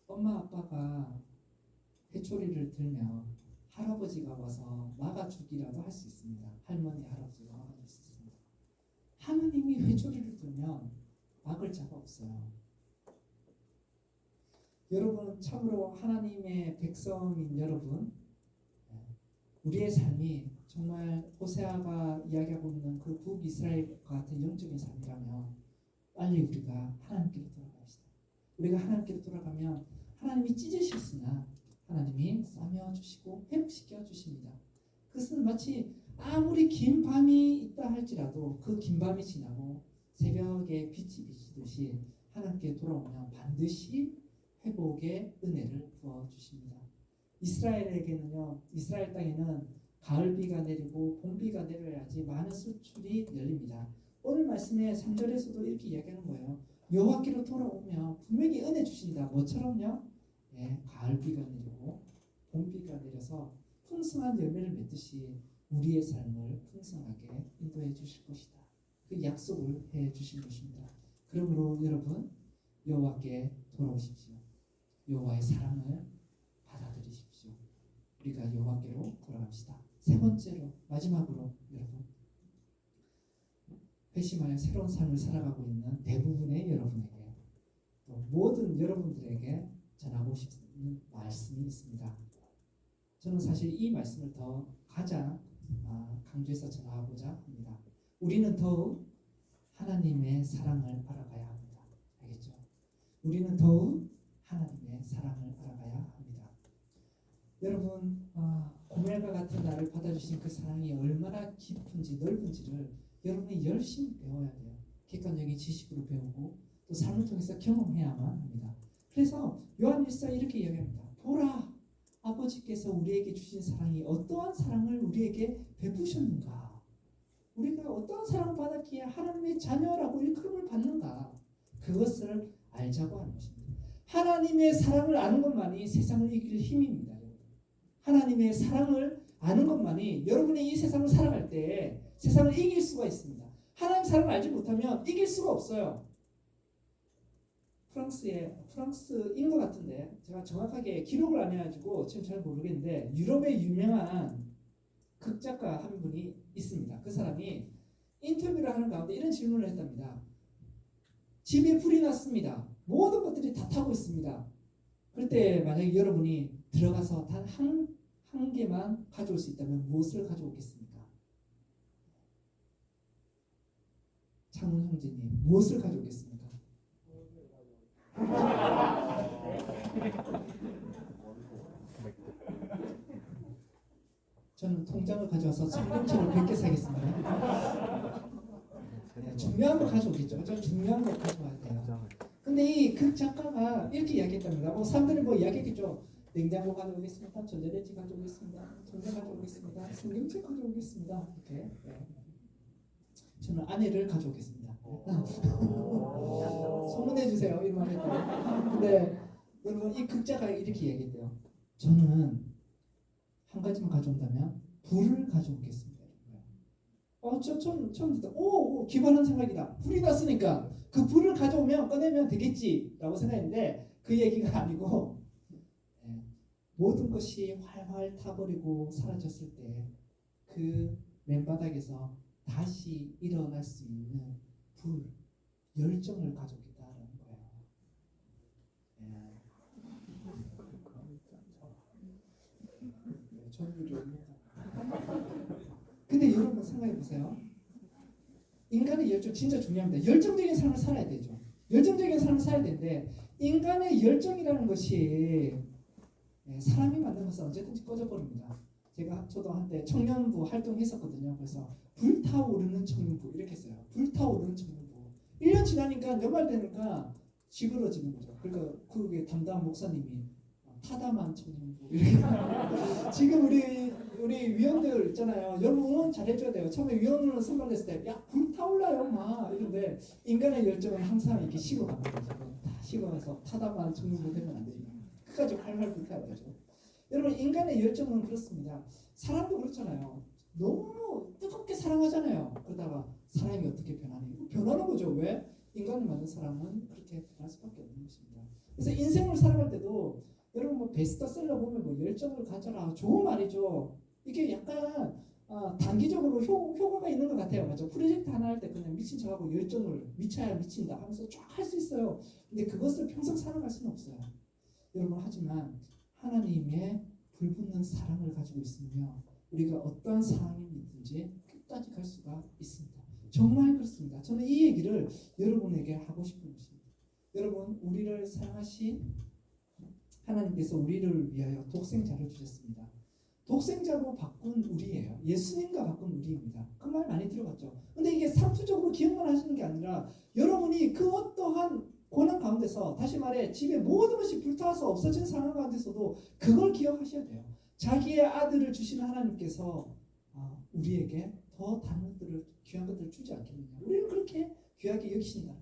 엄마 아빠가 회초리를 들면 할아버지가 와서 막아주기라도 할 수 있습니다. 할머니 할아버지가 막아줄 수 있습니다. 하나님이 회초리를 들면 막을 자가 없어요. 여러분, 참으로 하나님의 백성인 여러분, 우리의 삶이 정말 호세아가 이야기하고 있는 그 북이스라엘과 같은 영적인 삶이라면 빨리 우리가 하나님께로 돌아갑시다. 우리가 하나님께로 돌아가면 하나님이 찢으셨으나 하나님이 싸매어주시고 회복시켜 주십니다. 그것은 마치 아무리 긴 밤이 있다 할지라도 그 긴 밤이 지나고 새벽에 빛이 비치듯이 하나님께 돌아오면 반드시 회복의 은혜를 부어주십니다. 이스라엘에게는요, 이스라엘 땅에는 가을비가 내리고 봄비가 내려야지 많은 수출이 열립니다. 오늘 말씀의 3절에서도 이렇게 이야기하는 거예요. 여호와께로 돌아오면 분명히 은혜 주신다. 뭐처럼요? 가을비가 내리고 봄비가 내려서 풍성한 열매를 맺듯이 우리의 삶을 풍성하게 인도해 주실 것이다. 그 약속을 해 주신 것입니다. 그러므로 여러분, 여호와께 돌아오십시오. 여호와의 사랑을 받아들이십시오. 우리가 여호와께로 돌아갑시다. 세 번째로, 마지막으로 여러분, 회심하여 새로운 삶을 살아가고 있는 대부분의 여러분에게, 또 모든 여러분들에게 전하고 싶은 말씀이 있습니다. 저는 사실 이 말씀을 더 가장 강조해서 전하고자 합니다. 우리는 더욱 하나님의 사랑을 알아가야 합니다. 알겠죠? 우리는 더욱 하나님의 사랑을 알아가야 합니다. 여러분, 고멜과 같은 나를 받아주신 그 사랑이 얼마나 깊은지 넓은지를 여러분이 열심히 배워야 돼요. 객관적인 지식으로 배우고 또 삶을 통해서 경험해야만 합니다. 그래서 요한 1서 이렇게 이야기합니다. 보라, 아버지께서 우리에게 주신 사랑이 어떠한 사랑을 우리에게 베푸셨는가? 우리가 어떠한 사랑을 받았기에 하나님의 자녀라고 일컬음을 받는가? 그것을 알자고 하는 것입니다. 하나님의 사랑을 아는 것만이 세상을 이길 힘입니다. 하나님의 사랑을 아는 것만이 여러분이 이 세상을 살아갈 때 세상을 이길 수가 있습니다. 하나님의 사랑을 알지 못하면 이길 수가 없어요. 프랑스인 것 같은데 제가 정확하게 기록을 안 해가지고 지금 잘 모르겠는데 유럽의 유명한 극작가 한 분이 있습니다. 그 사람이 인터뷰를 하는 가운데 이런 질문을 했답니다. 집에 불이 났습니다. 모든 것들이 다 타고 있습니다. 그럴 때 만약에 여러분이 들어가서 단 한 개만 가져올 수 있다면 무엇을 가져오겠습니까? 창훈 형제님, 무엇을 가져오겠습니까? 저는 통장을 가져와서 성경책을 100개 사겠습니다. 네, 중요한 거 가져오겠죠. 저는 중요한 거 가져와야 돼요. 근데 이 극 작가가 이렇게 이야기했답니다. 사람들이 이야기했겠죠. 냉장고 가져오겠습니다. 전자레인지 가져오겠습니다. 통장 가져오겠습니다. 성경책 가져오겠습니다. 이렇게. 네. 저는 아내를 가져오겠습니다. 소문해 주세요. 이런 말 했더니. 근데 여러분 이 극작가 이렇게 이야기했대요. 저는 한 가지만 가져온다면 불을 가져오겠습니다. 처음 듣다. 오, 기발한 생각이다. 불이 났으니까 그 불을 가져오면 꺼내면 되겠지라고 생각했는데 그 얘기가 아니고 모든 것이 활활 타버리고 사라졌을 때 그 맨바닥에서 다시 일어날 수 있는 불, 열정을 가져오겠다라는 거예요. 근데 여러분 생각해 보세요. 인간의 열정 진짜 중요합니다. 열정적인 삶을 살아야 되죠. 열정적인 삶을 살아야 되는데 인간의 열정이라는 것이 사람이 만든 것은 언제든지 꺼져버립니다. 저도 한때 청년부 활동했었거든요. 그래서 불타오르는 청년부 이렇게 했어요. 불타오르는 청년부. 1년 지나니까 연말 되니까 지그러지는 거죠. 그러니까 그게 담당 목사님이 타다만 청년부 이렇게. 지금 우리 위원들 있잖아요. 여러분 응원 잘해줘야 돼요. 처음에 위원으로 선발됐을 때 야 불타올라요 막 이런데 인간의 열정은 항상 이렇게 식어가는 거죠. 다 식어가서 타다만 청년부 되면 안 됩니다. 끝까지 활활 불타야 되죠. 여러분 인간의 열정은 그렇습니다. 사람도 그렇잖아요. 너무 뜨겁게 사랑하잖아요. 그러다가 사람이 어떻게 변하니? 변하는 거죠. 왜? 인간을 만든 사람은 그렇게 변할 수밖에 없는 것입니다. 그래서 인생을 살아갈 때도 여러분 베스트셀러 보면 열정을 가져라 좋은 말이죠. 이게 약간 단기적으로 효과가 있는 것 같아요. 맞죠? 프로젝트 하나 할 때 그냥 미친 척하고 열정을 미쳐야 미친다 하면서 쫙 할 수 있어요. 근데 그것을 평생 살아갈 수는 없어요. 여러분 하지만 하나님의 불붙는 사랑을 가지고 있으며 우리가 어떠한 상황이든지 끝까지 갈 수가 있습니다. 정말 그렇습니다. 저는 이 얘기를 여러분에게 하고 싶은 것입니다. 여러분 우리를 사랑하신 하나님께서 우리를 위하여 독생자를 주셨습니다. 독생자로 바꾼 우리예요. 예수님과 바꾼 우리입니다. 그 말 많이 들어봤죠. 근데 이게 상투적으로 기억만 하시는 게 아니라 여러분이 그 어떠한 고난 가운데서 다시 말해 집에 모든 것이 불타서 없어진 상황 가운데서도 그걸 기억하셔야 돼요. 자기의 아들을 주신 하나님께서 우리에게 더 다른 것들을 귀한 것들을 주지 않겠느냐. 우리는 그렇게 귀하게 여기신다.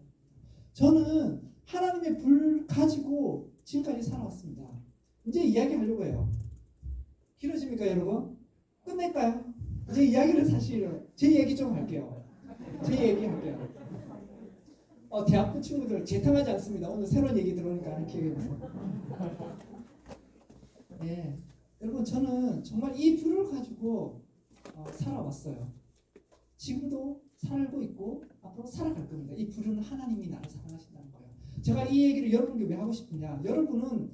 저는 하나님의 불 가지고 지금까지 살아왔습니다. 이제 이야기하려고 해요. 길어집니까 여러분? 끝낼까요? 이제 이야기를 사실 제 얘기 좀 할게요. 제 얘기 할게요. 대학부 친구들 재탕하지 않습니다. 오늘 새로운 얘기 들어오니까 기억해보세요. 네, 여러분 저는 정말 이 불을 가지고 살아왔어요. 지금도 살고 있고 앞으로 살아갈 겁니다. 이 불은 하나님이 나를 사랑하신다는 거예요. 제가 이 얘기를 여러분께 왜 하고 싶으냐? 여러분은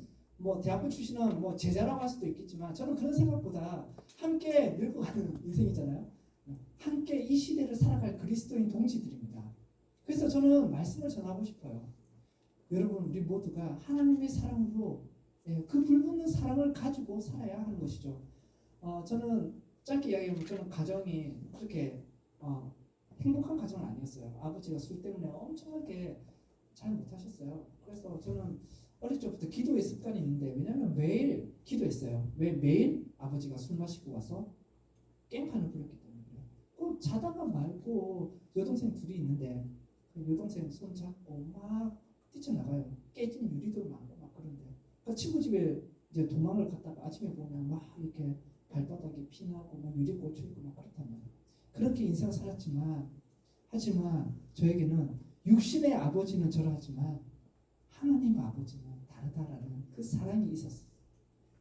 대학부 출신은 제자라고 할 수도 있겠지만 저는 그런 생각보다 함께 늙어가는 인생이잖아요. 함께 이 시대를 살아갈 그리스도인 동지들입니다. 그래서 저는 말씀을 전하고 싶어요. 여러분 우리 모두가 하나님의 사랑으로 그 불붙는 사랑을 가지고 살아야 하는 것이죠. 저는 짧게 이야기하면 저는 가정이 그렇게 행복한 가정은 아니었어요. 아버지가 술 때문에 엄청나게 잘 못하셨어요. 그래서 저는 어릴 적부터 기도의 습관이 있는데 왜냐하면 매일 기도했어요. 왜 매일 아버지가 술 마시고 와서 깽판을 부렸기 때문에. 자다가 말고 여동생 둘이 있는데 여동생 손 잡고 막 뛰쳐나가요. 깨진 유리도 많고 막 그런데 친구 집에 이제 도망을 갔다가 아침에 보면 막 이렇게 발바닥에 피나고 막 유리 꽂혀있고 막 그렇다면 그렇게 인생을 살았지만 하지만 저에게는 육신의 아버지는 저러하지만 하나님 아버지는 다르다라는 그 사랑이 있었어요.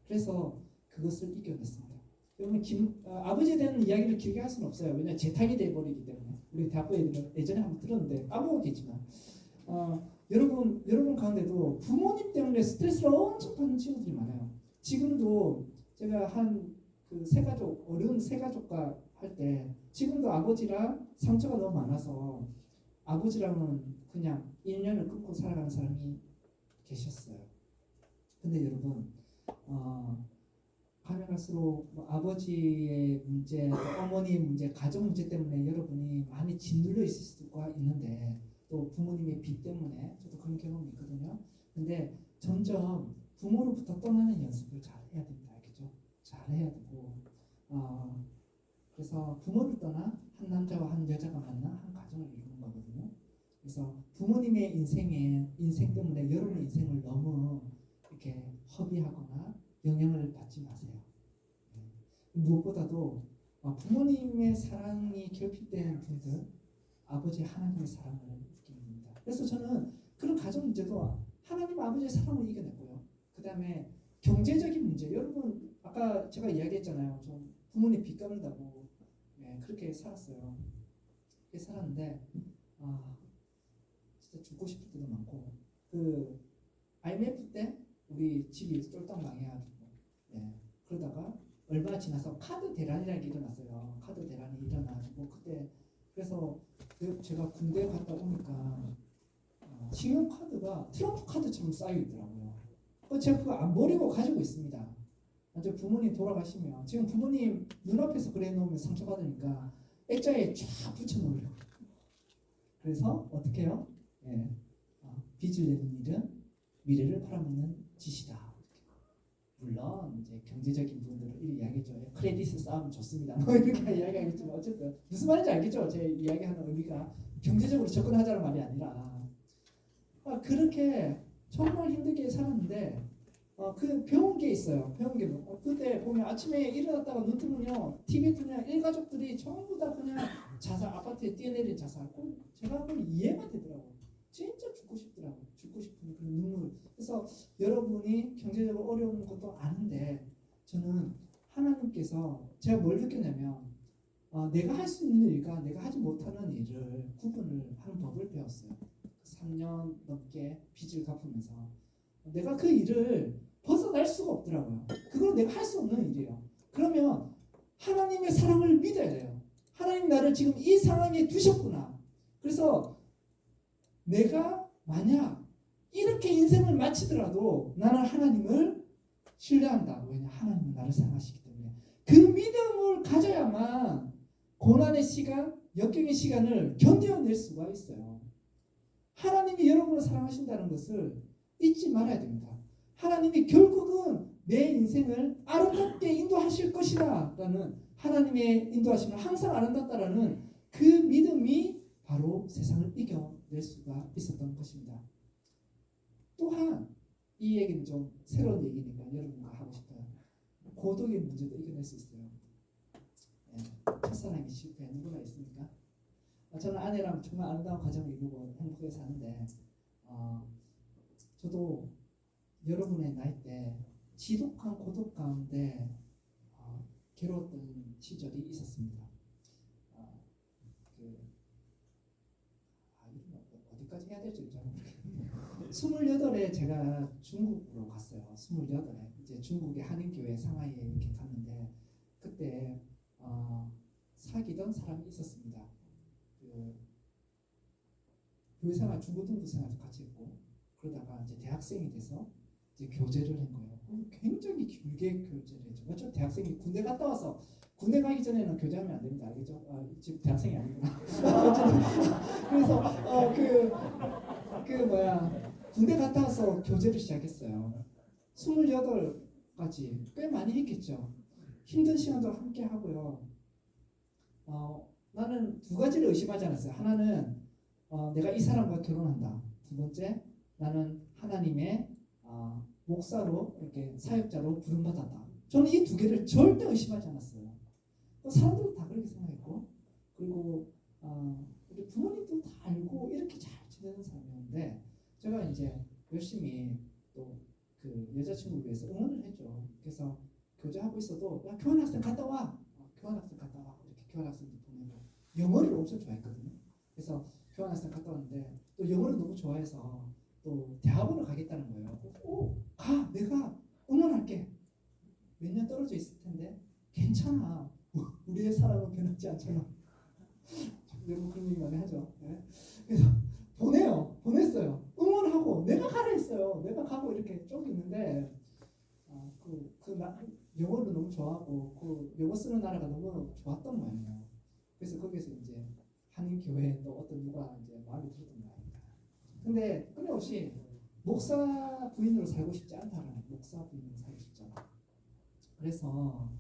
그래서 그것을 이겨냈습니다. 여러분 아버지에 대한 이야기를 길게 할 수는 없어요. 왜냐하면 재탕이 돼버리기 때문에. 우리 대학부 애들은 예전에 한번 들었는데 까먹었겠지만 여러분 가운데도 부모님 때문에 스트레스를 엄청 받는 친구들이 많아요. 지금도 제가 한 그 세가족 어른 세가족과 할 때 지금도 아버지랑 상처가 너무 많아서 아버지랑은 그냥 인연을 끊고 살아가는 사람이 계셨어요. 근데 여러분 가면 갈수록 뭐 아버지의 문제, 또 어머니의 문제, 가정 문제 때문에 여러분이 많이 짓눌려 있을 수가 있는데 또 부모님의 빚 때문에 저도 그런 경험이 있거든요. 근데 점점 부모로부터 떠나는 연습을 잘 해야 됩니다. 알겠죠? 잘 해야 되고 그래서 부모를 떠나 한 남자와 한 여자가 만나 한 가정을 이루는 거거든요. 그래서 부모님의 인생 때문에 여러분의 인생을 너무 이렇게 허비하거나 영향을 받지 마세요. 무엇보다도 부모님의 사랑이 결핍된 분들 아버지 하나님의 사랑을 느끼게 됩니다. 그래서 저는 그런 가정 문제도 하나님 아버지의 사랑으로 이겨냈고요. 그 다음에 경제적인 문제 여러분 아까 제가 이야기했잖아요. 좀 부모님 빚 갚는다고 그렇게 살았어요. 그렇게 살았는데 진짜 죽고 싶을 때도 많고 그 IMF 때 우리 집이 쫄딱 망해가지고 그러다가 얼마 지나서 카드 대란이라는 게 일어났어요. 카드 대란이 일어나가지고 그때 그래서 제가 군대 갔다 오니까 신용카드가 트럼프 카드처럼 쌓여 있더라고요. 제가 그거 안 버리고 가지고 있습니다. 나중에 부모님 돌아가시면 지금 부모님 눈앞에서 그래 놓으면 상처받으니까 액자에 쫙 붙여놓으려고. 그래서 어떻게 해요? 빚을 내는 일은 미래를 팔아먹는 짓이다. 물론 이제 경제적인 부분들을 이야기죠. 크레딧을 쌓으면 좋습니다. 뭐 이렇게 이야기하겠지만 어쨌든 무슨 말인지 알겠죠? 제 이야기하는 의미가 경제적으로 접근하자는 말이 아니라 그렇게 정말 힘들게 살았는데 그 배운 게 있어요. 배운 게 그때 보면 아침에 일어났다가 눈 뜨면요 TV 뜨면 일가족들이 전부 다 그냥 자살 아파트에 뛰어내린 자살. 제가 그걸 이해가 되더라고요. 진짜 죽고 싶더라고요. 죽고 싶은 그런 눈물. 그래서 여러분이 경제적으로 어려운 것도 아는데 저는 하나님께서 제가 뭘 느꼈냐면 내가 할 수 있는 일과 내가 하지 못하는 일을 구분을 하는 법을 배웠어요. 3년 넘게 빚을 갚으면서 내가 그 일을 벗어날 수가 없더라고요. 그건 내가 할 수 없는 일이에요. 그러면 하나님의 사랑을 믿어야 돼요. 하나님 나를 지금 이 상황에 두셨구나. 그래서 내가 만약 이렇게 인생을 마치더라도 나는 하나님을 신뢰한다. 왜냐? 하나님은 나를 사랑하시기 때문에. 그 믿음을 가져야만 고난의 시간, 역경의 시간을 견뎌낼 수가 있어요. 하나님이 여러분을 사랑하신다는 것을 잊지 말아야 됩니다. 하나님이 결국은 내 인생을 아름답게 인도하실 것이다 라는 하나님의 인도하심을 항상 아름답다라는 그 믿음이 바로 세상을 이겨낼 수가 있었던 것입니다. 또한 이 얘기는 좀 새로운 얘기니까 여러분과 하고 싶어요. 고독의 문제도 이겨낼 수 있어요. 첫사랑이 실패 누구나 있습니까? 저는 아내랑 정말 아름다운 가정을 이루고 행복하게 사는데 저도 여러분의 나이 때 지독한 고독 가운데 괴로웠던 시절이 있었습니다. 어디까지 해야 될지 잘 모르겠는데 28에 제가 중국으로 갔어요. 28에 이제 중국의 한인교회 상하이에 이렇게 갔는데 그때 사귀던 사람이 있었습니다. 교회생활 중고등부 생활도 같이 했고 그러다가 이제 대학생이 돼서 이제 교제를 한 거예요. 굉장히 길게 교제를 했죠. 맞죠? 대학생이 군대 갔다 와서 군대 가기 전에는 교제하면 안 됩니다. 알겠죠? 지금 대학생이 아니구나. 그래서 군대 갔다 와서 교제를 시작했어요. 28까지 꽤 많이 했겠죠. 힘든 시간도 함께 하고요. 나는 두 가지를 의심하지 않았어요. 하나는 내가 이 사람과 결혼한다. 두 번째, 나는 하나님의 목사로 이렇게 사역자로 부름받았다. 저는 이 두 개를 절대 의심하지 않았어요. 사람들도 다 그렇게 생각했고, 그리고 우리 부모님도 다 알고 이렇게 잘 지내는 사람이었는데 제가 이제 열심히 또 그 여자친구를 위해서 응원을 했죠. 그래서 교제하고 있어도 야 교환학생 갔다 와, 교환학생 갔다 와 이렇게 교환학생도 보내고 영어를 엄청 좋아했거든요. 그래서 교환학생 갔다 왔는데 또 영어를 너무 좋아해서 또 대학원을 가겠다는 거예요. 가, 내가 응원할게. 몇 년 떨어져 있을 텐데 괜찮아. 우리의 사랑은 변하지 않잖아. 여러분 그런 얘기 많이 하죠. 네. 그래서 보냈어요. 응원하고 내가 가라 했어요. 내가 가고 이렇게 쭉 있는데 영어를 너무 좋아하고 그 영어 쓰는 나라가 너무 좋았던 모양이에요. 그래서 거기서 이제 한인 교회에 또 어떤 누가 이제 마음에 들었던 모양입니다. 근데 끊임없이 목사 부인으로 살고 싶지 않다라는 목사 부인으로 살고 싶잖아. 그래서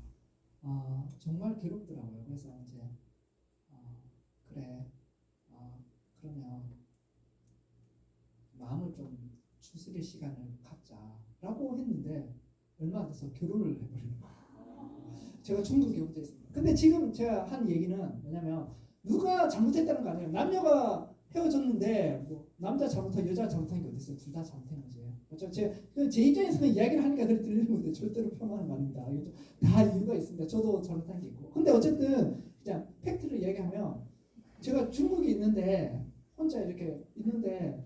정말 괴롭더라고요. 그래서 이제 그래 그러면 마음을 좀 추스릴 시간을 갖자라고 했는데 얼마 안 돼서 결혼을 해버리는 거예요. 제가 중국에 혼자 있습니다. 근데 지금 제가 한 얘기는 뭐냐면 누가 잘못했다는 거 아니에요. 남녀가 헤어졌는데 뭐 남자 잘못하고 여자 잘못한 게 어디 있어요? 둘 다 잘못한 거지. 그렇죠? 제 입장에서는 이야기를 하니까 그렇게 들리는 건데 절대로 폄하하는 말입니다. 다 이유가 있습니다. 저도 잘못한 게 있고. 근데 어쨌든 그냥 팩트를 이야기하면 제가 중국에 있는데 혼자 이렇게 있는데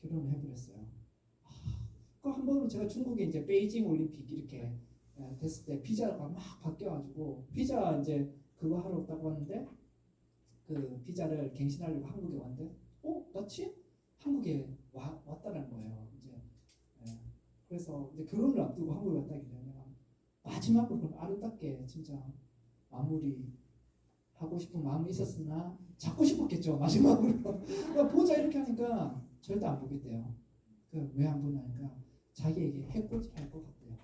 결혼을 해버렸어요. 그 한 번은 제가 중국에 이제 베이징 올림픽 이렇게 됐을 때 비자가 막 바뀌어가지고 비자 이제 그거 하러 왔다고 하는데 그 비자를 갱신하려고 한국에 왔는데 마침 한국에 왔다는 거예요. 이제 그래서 이제 결혼을 앞두고 한국에 왔다길래 마지막으로 아름답게 진짜 마무리 하고 싶은 마음이 있었으나 잡고 싶었겠죠. 마지막으로 보자 이렇게 하니까 절대 안 보겠대요. 왜 안 보냐니까 자기에게 해코지 할 것 같대요.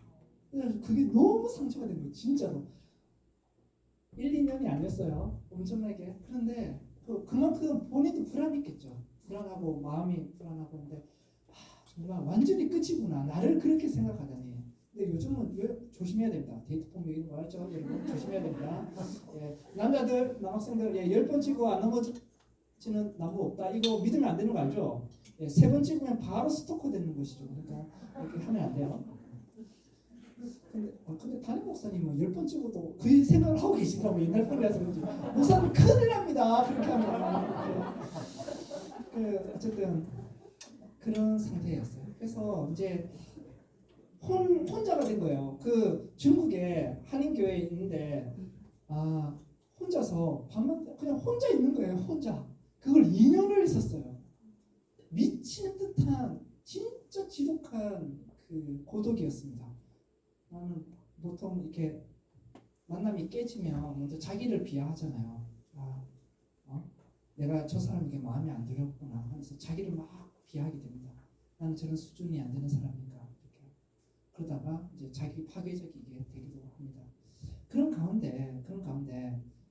그래서 그게 너무 상처가 된 거예요. 진짜로 1, 2년이 아니었어요. 엄청나게. 그런데 그만큼 본인도 불안했겠죠. 불안하고 마음이 불안하고 근데 정말 완전히 끝이구나. 나를 그렇게 생각하다니. 근데 요즘은 조심해야 됩니다. 데이트 폭력 이런 거 알죠? 여러분 조심해야 됩니다. 남자들, 남학생들 10번 찍고 안 넘어지는 나무 없다. 이거 믿으면 안 되는 거 알죠? 3번 찍으면 바로 스토커 되는 것이죠. 그러니까 이렇게 하면 안 돼요. 근데 담임 목사님은 10번 찍어도 그 생각을 하고 계시더라고. 옛날 분이라서 그런지 목사님 큰일 납니다. 그렇게 하면 어쨌든 그런 상태였어요. 그래서 이제 혼자가 된 거예요. 그 중국에 한인 교회에 있는데 혼자서 밤만 그냥 혼자 있는 거예요. 혼자. 그걸 2년을 있었어요. 미친 듯한 진짜 지독한 그 고독이었습니다. 나는 보통 이렇게 만남이 깨지면 먼저 자기를 비하하잖아요. 내가 저 사람에게 마음에 안 들었구나 하면서 자기를 막 비하하게 됩니다. 나는 저런 수준이 안 되는 사람인가 이렇게 그러다가 이제 자기 파괴적이게 되기도 합니다. 그런 가운데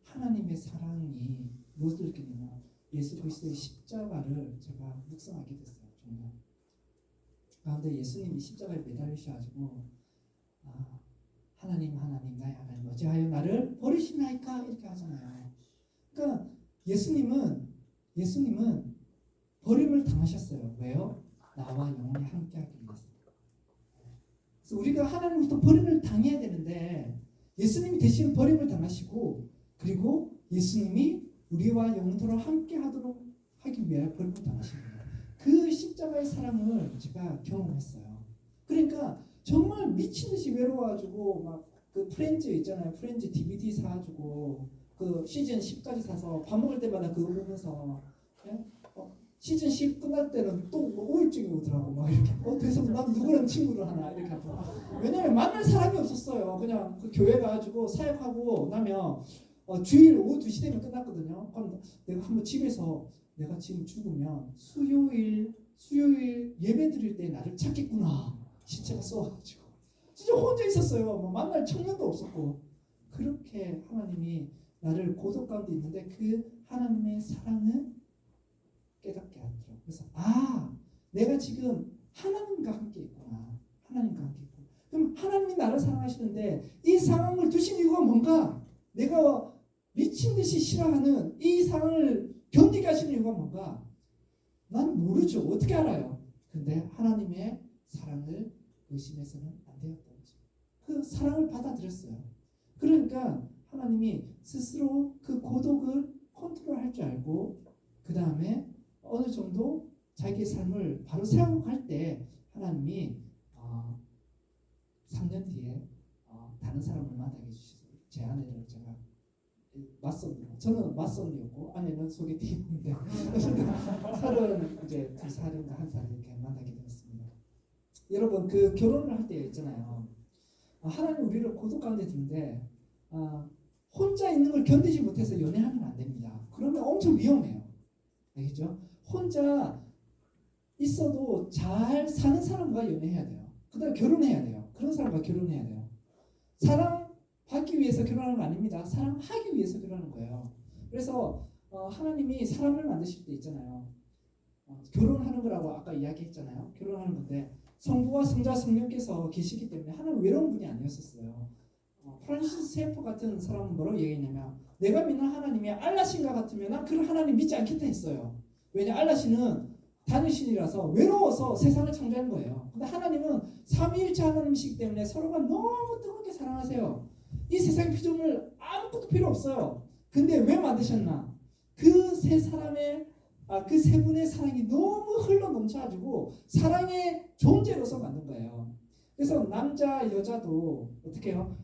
하나님의 사랑이 무엇을 느끼냐면 예수 그리스도의 십자가를 제가 묵상하게 됐어요. 정말. 가운데 예수님이 십자가에 매달리셔가지고 하나님 나의 하나님 어찌하여 나를 버리시나이까 이렇게 하잖아요. 그러니까 예수님은 버림을 당하셨어요. 왜요? 나와 영원히 함께하기 위해서. 그래서 우리가 하나님부터 버림을 당해야 되는데 예수님이 대신 버림을 당하시고 그리고 예수님이 우리와 영원토록 함께하도록 하기 위해 버림을 당하신 거예요. 그 십자가의 사랑을 제가 경험했어요. 그러니까 정말 미친 듯이 외로워가지고 막 그 프렌즈 있잖아요. 프렌즈 DVD 사가지고 그 시즌 10까지 사서 밥 먹을 때마다 그거 보면서 시즌 10 끝날 때는 또 우울증이 오더라고. 막 이렇게 그래서 난 누구랑 친구를 하나 이렇게 하고. 왜냐면 만날 사람이 없었어요. 그냥 그 교회 가가지고 사역하고 나면 주일 오후 2시 되면 끝났거든요. 그럼 내가 한번 집에서 내가 지금 죽으면 수요일 예배 드릴 때 나를 찾겠구나. 신체가 써가지고 진짜 혼자 있었어요. 뭐 만날 청년도 없었고 그렇게 하나님이 나를 고독 가운데 있는데 그 하나님의 사랑은 깨닫게 하더라고요. 그래서 내가 지금 하나님과 함께 있구나. 하나님과 함께 있구나. 그럼 하나님이 나를 사랑하시는데 이 상황을 두신 이유가 뭔가? 내가 미친 듯이 싫어하는 이 상황을 견디게 하시는 이유가 뭔가? 나는 모르죠. 어떻게 알아요? 근데 하나님의 사랑을 의심해서는 안 되었던 거죠. 그 사랑을 받아들였어요. 그러니까 하나님이 스스로 그 고독을 컨트롤할 줄 알고 그 다음에 정도 자기의 삶을 바로 세우고 갈 때 하나님이 3년 뒤에 다른 사람을 만나게 해주셔서 제 아내를 제가 맞선으로, 저는 맞선이었고 아내는 소개팅인데 30 이제 2살인가 1살 이렇게 만나게 되었습니다. 여러분 그 결혼을 할 때 있잖아요. 하나님 우리를 고독 가운데 두는데 혼자 있는 걸 견디지 못해서 연애하면 안 됩니다. 그러면 엄청 위험해요. 알겠죠? 혼자 있어도 잘 사는 사람과 연애해야 돼요. 그 다음에 결혼해야 돼요. 그런 사람과 결혼해야 돼요. 사랑받기 위해서 결혼하는 거 아닙니다. 사랑하기 위해서 결혼하는 거예요. 그래서 하나님이 사람을 만드실 때 있잖아요. 결혼하는 거라고 아까 이야기했잖아요. 결혼하는 건데 성부와 성자 성령께서 계시기 때문에 하나님 외로운 분이 아니었었어요. 프란시스 세퍼 같은 사람은 뭐라고 얘기했냐면 내가 믿는 하나님이 알라신과 같으면 난 그 하나님 믿지 않겠다 했어요. 왜냐 알라신은 단일신이라서 외로워서 세상을 창조한 거예요. 근데 하나님은 삼위일체 하나님이시기 때문에 서로가 너무 뜨겁게 사랑하세요. 이 세상 피조물 아무것도 필요 없어요. 근데 왜 만드셨나? 그 세 사람의 그 세 분의 사랑이 너무 흘러 넘쳐가지고 사랑의 존재로서 만든 거예요. 그래서 남자 여자도 어떻게 해요?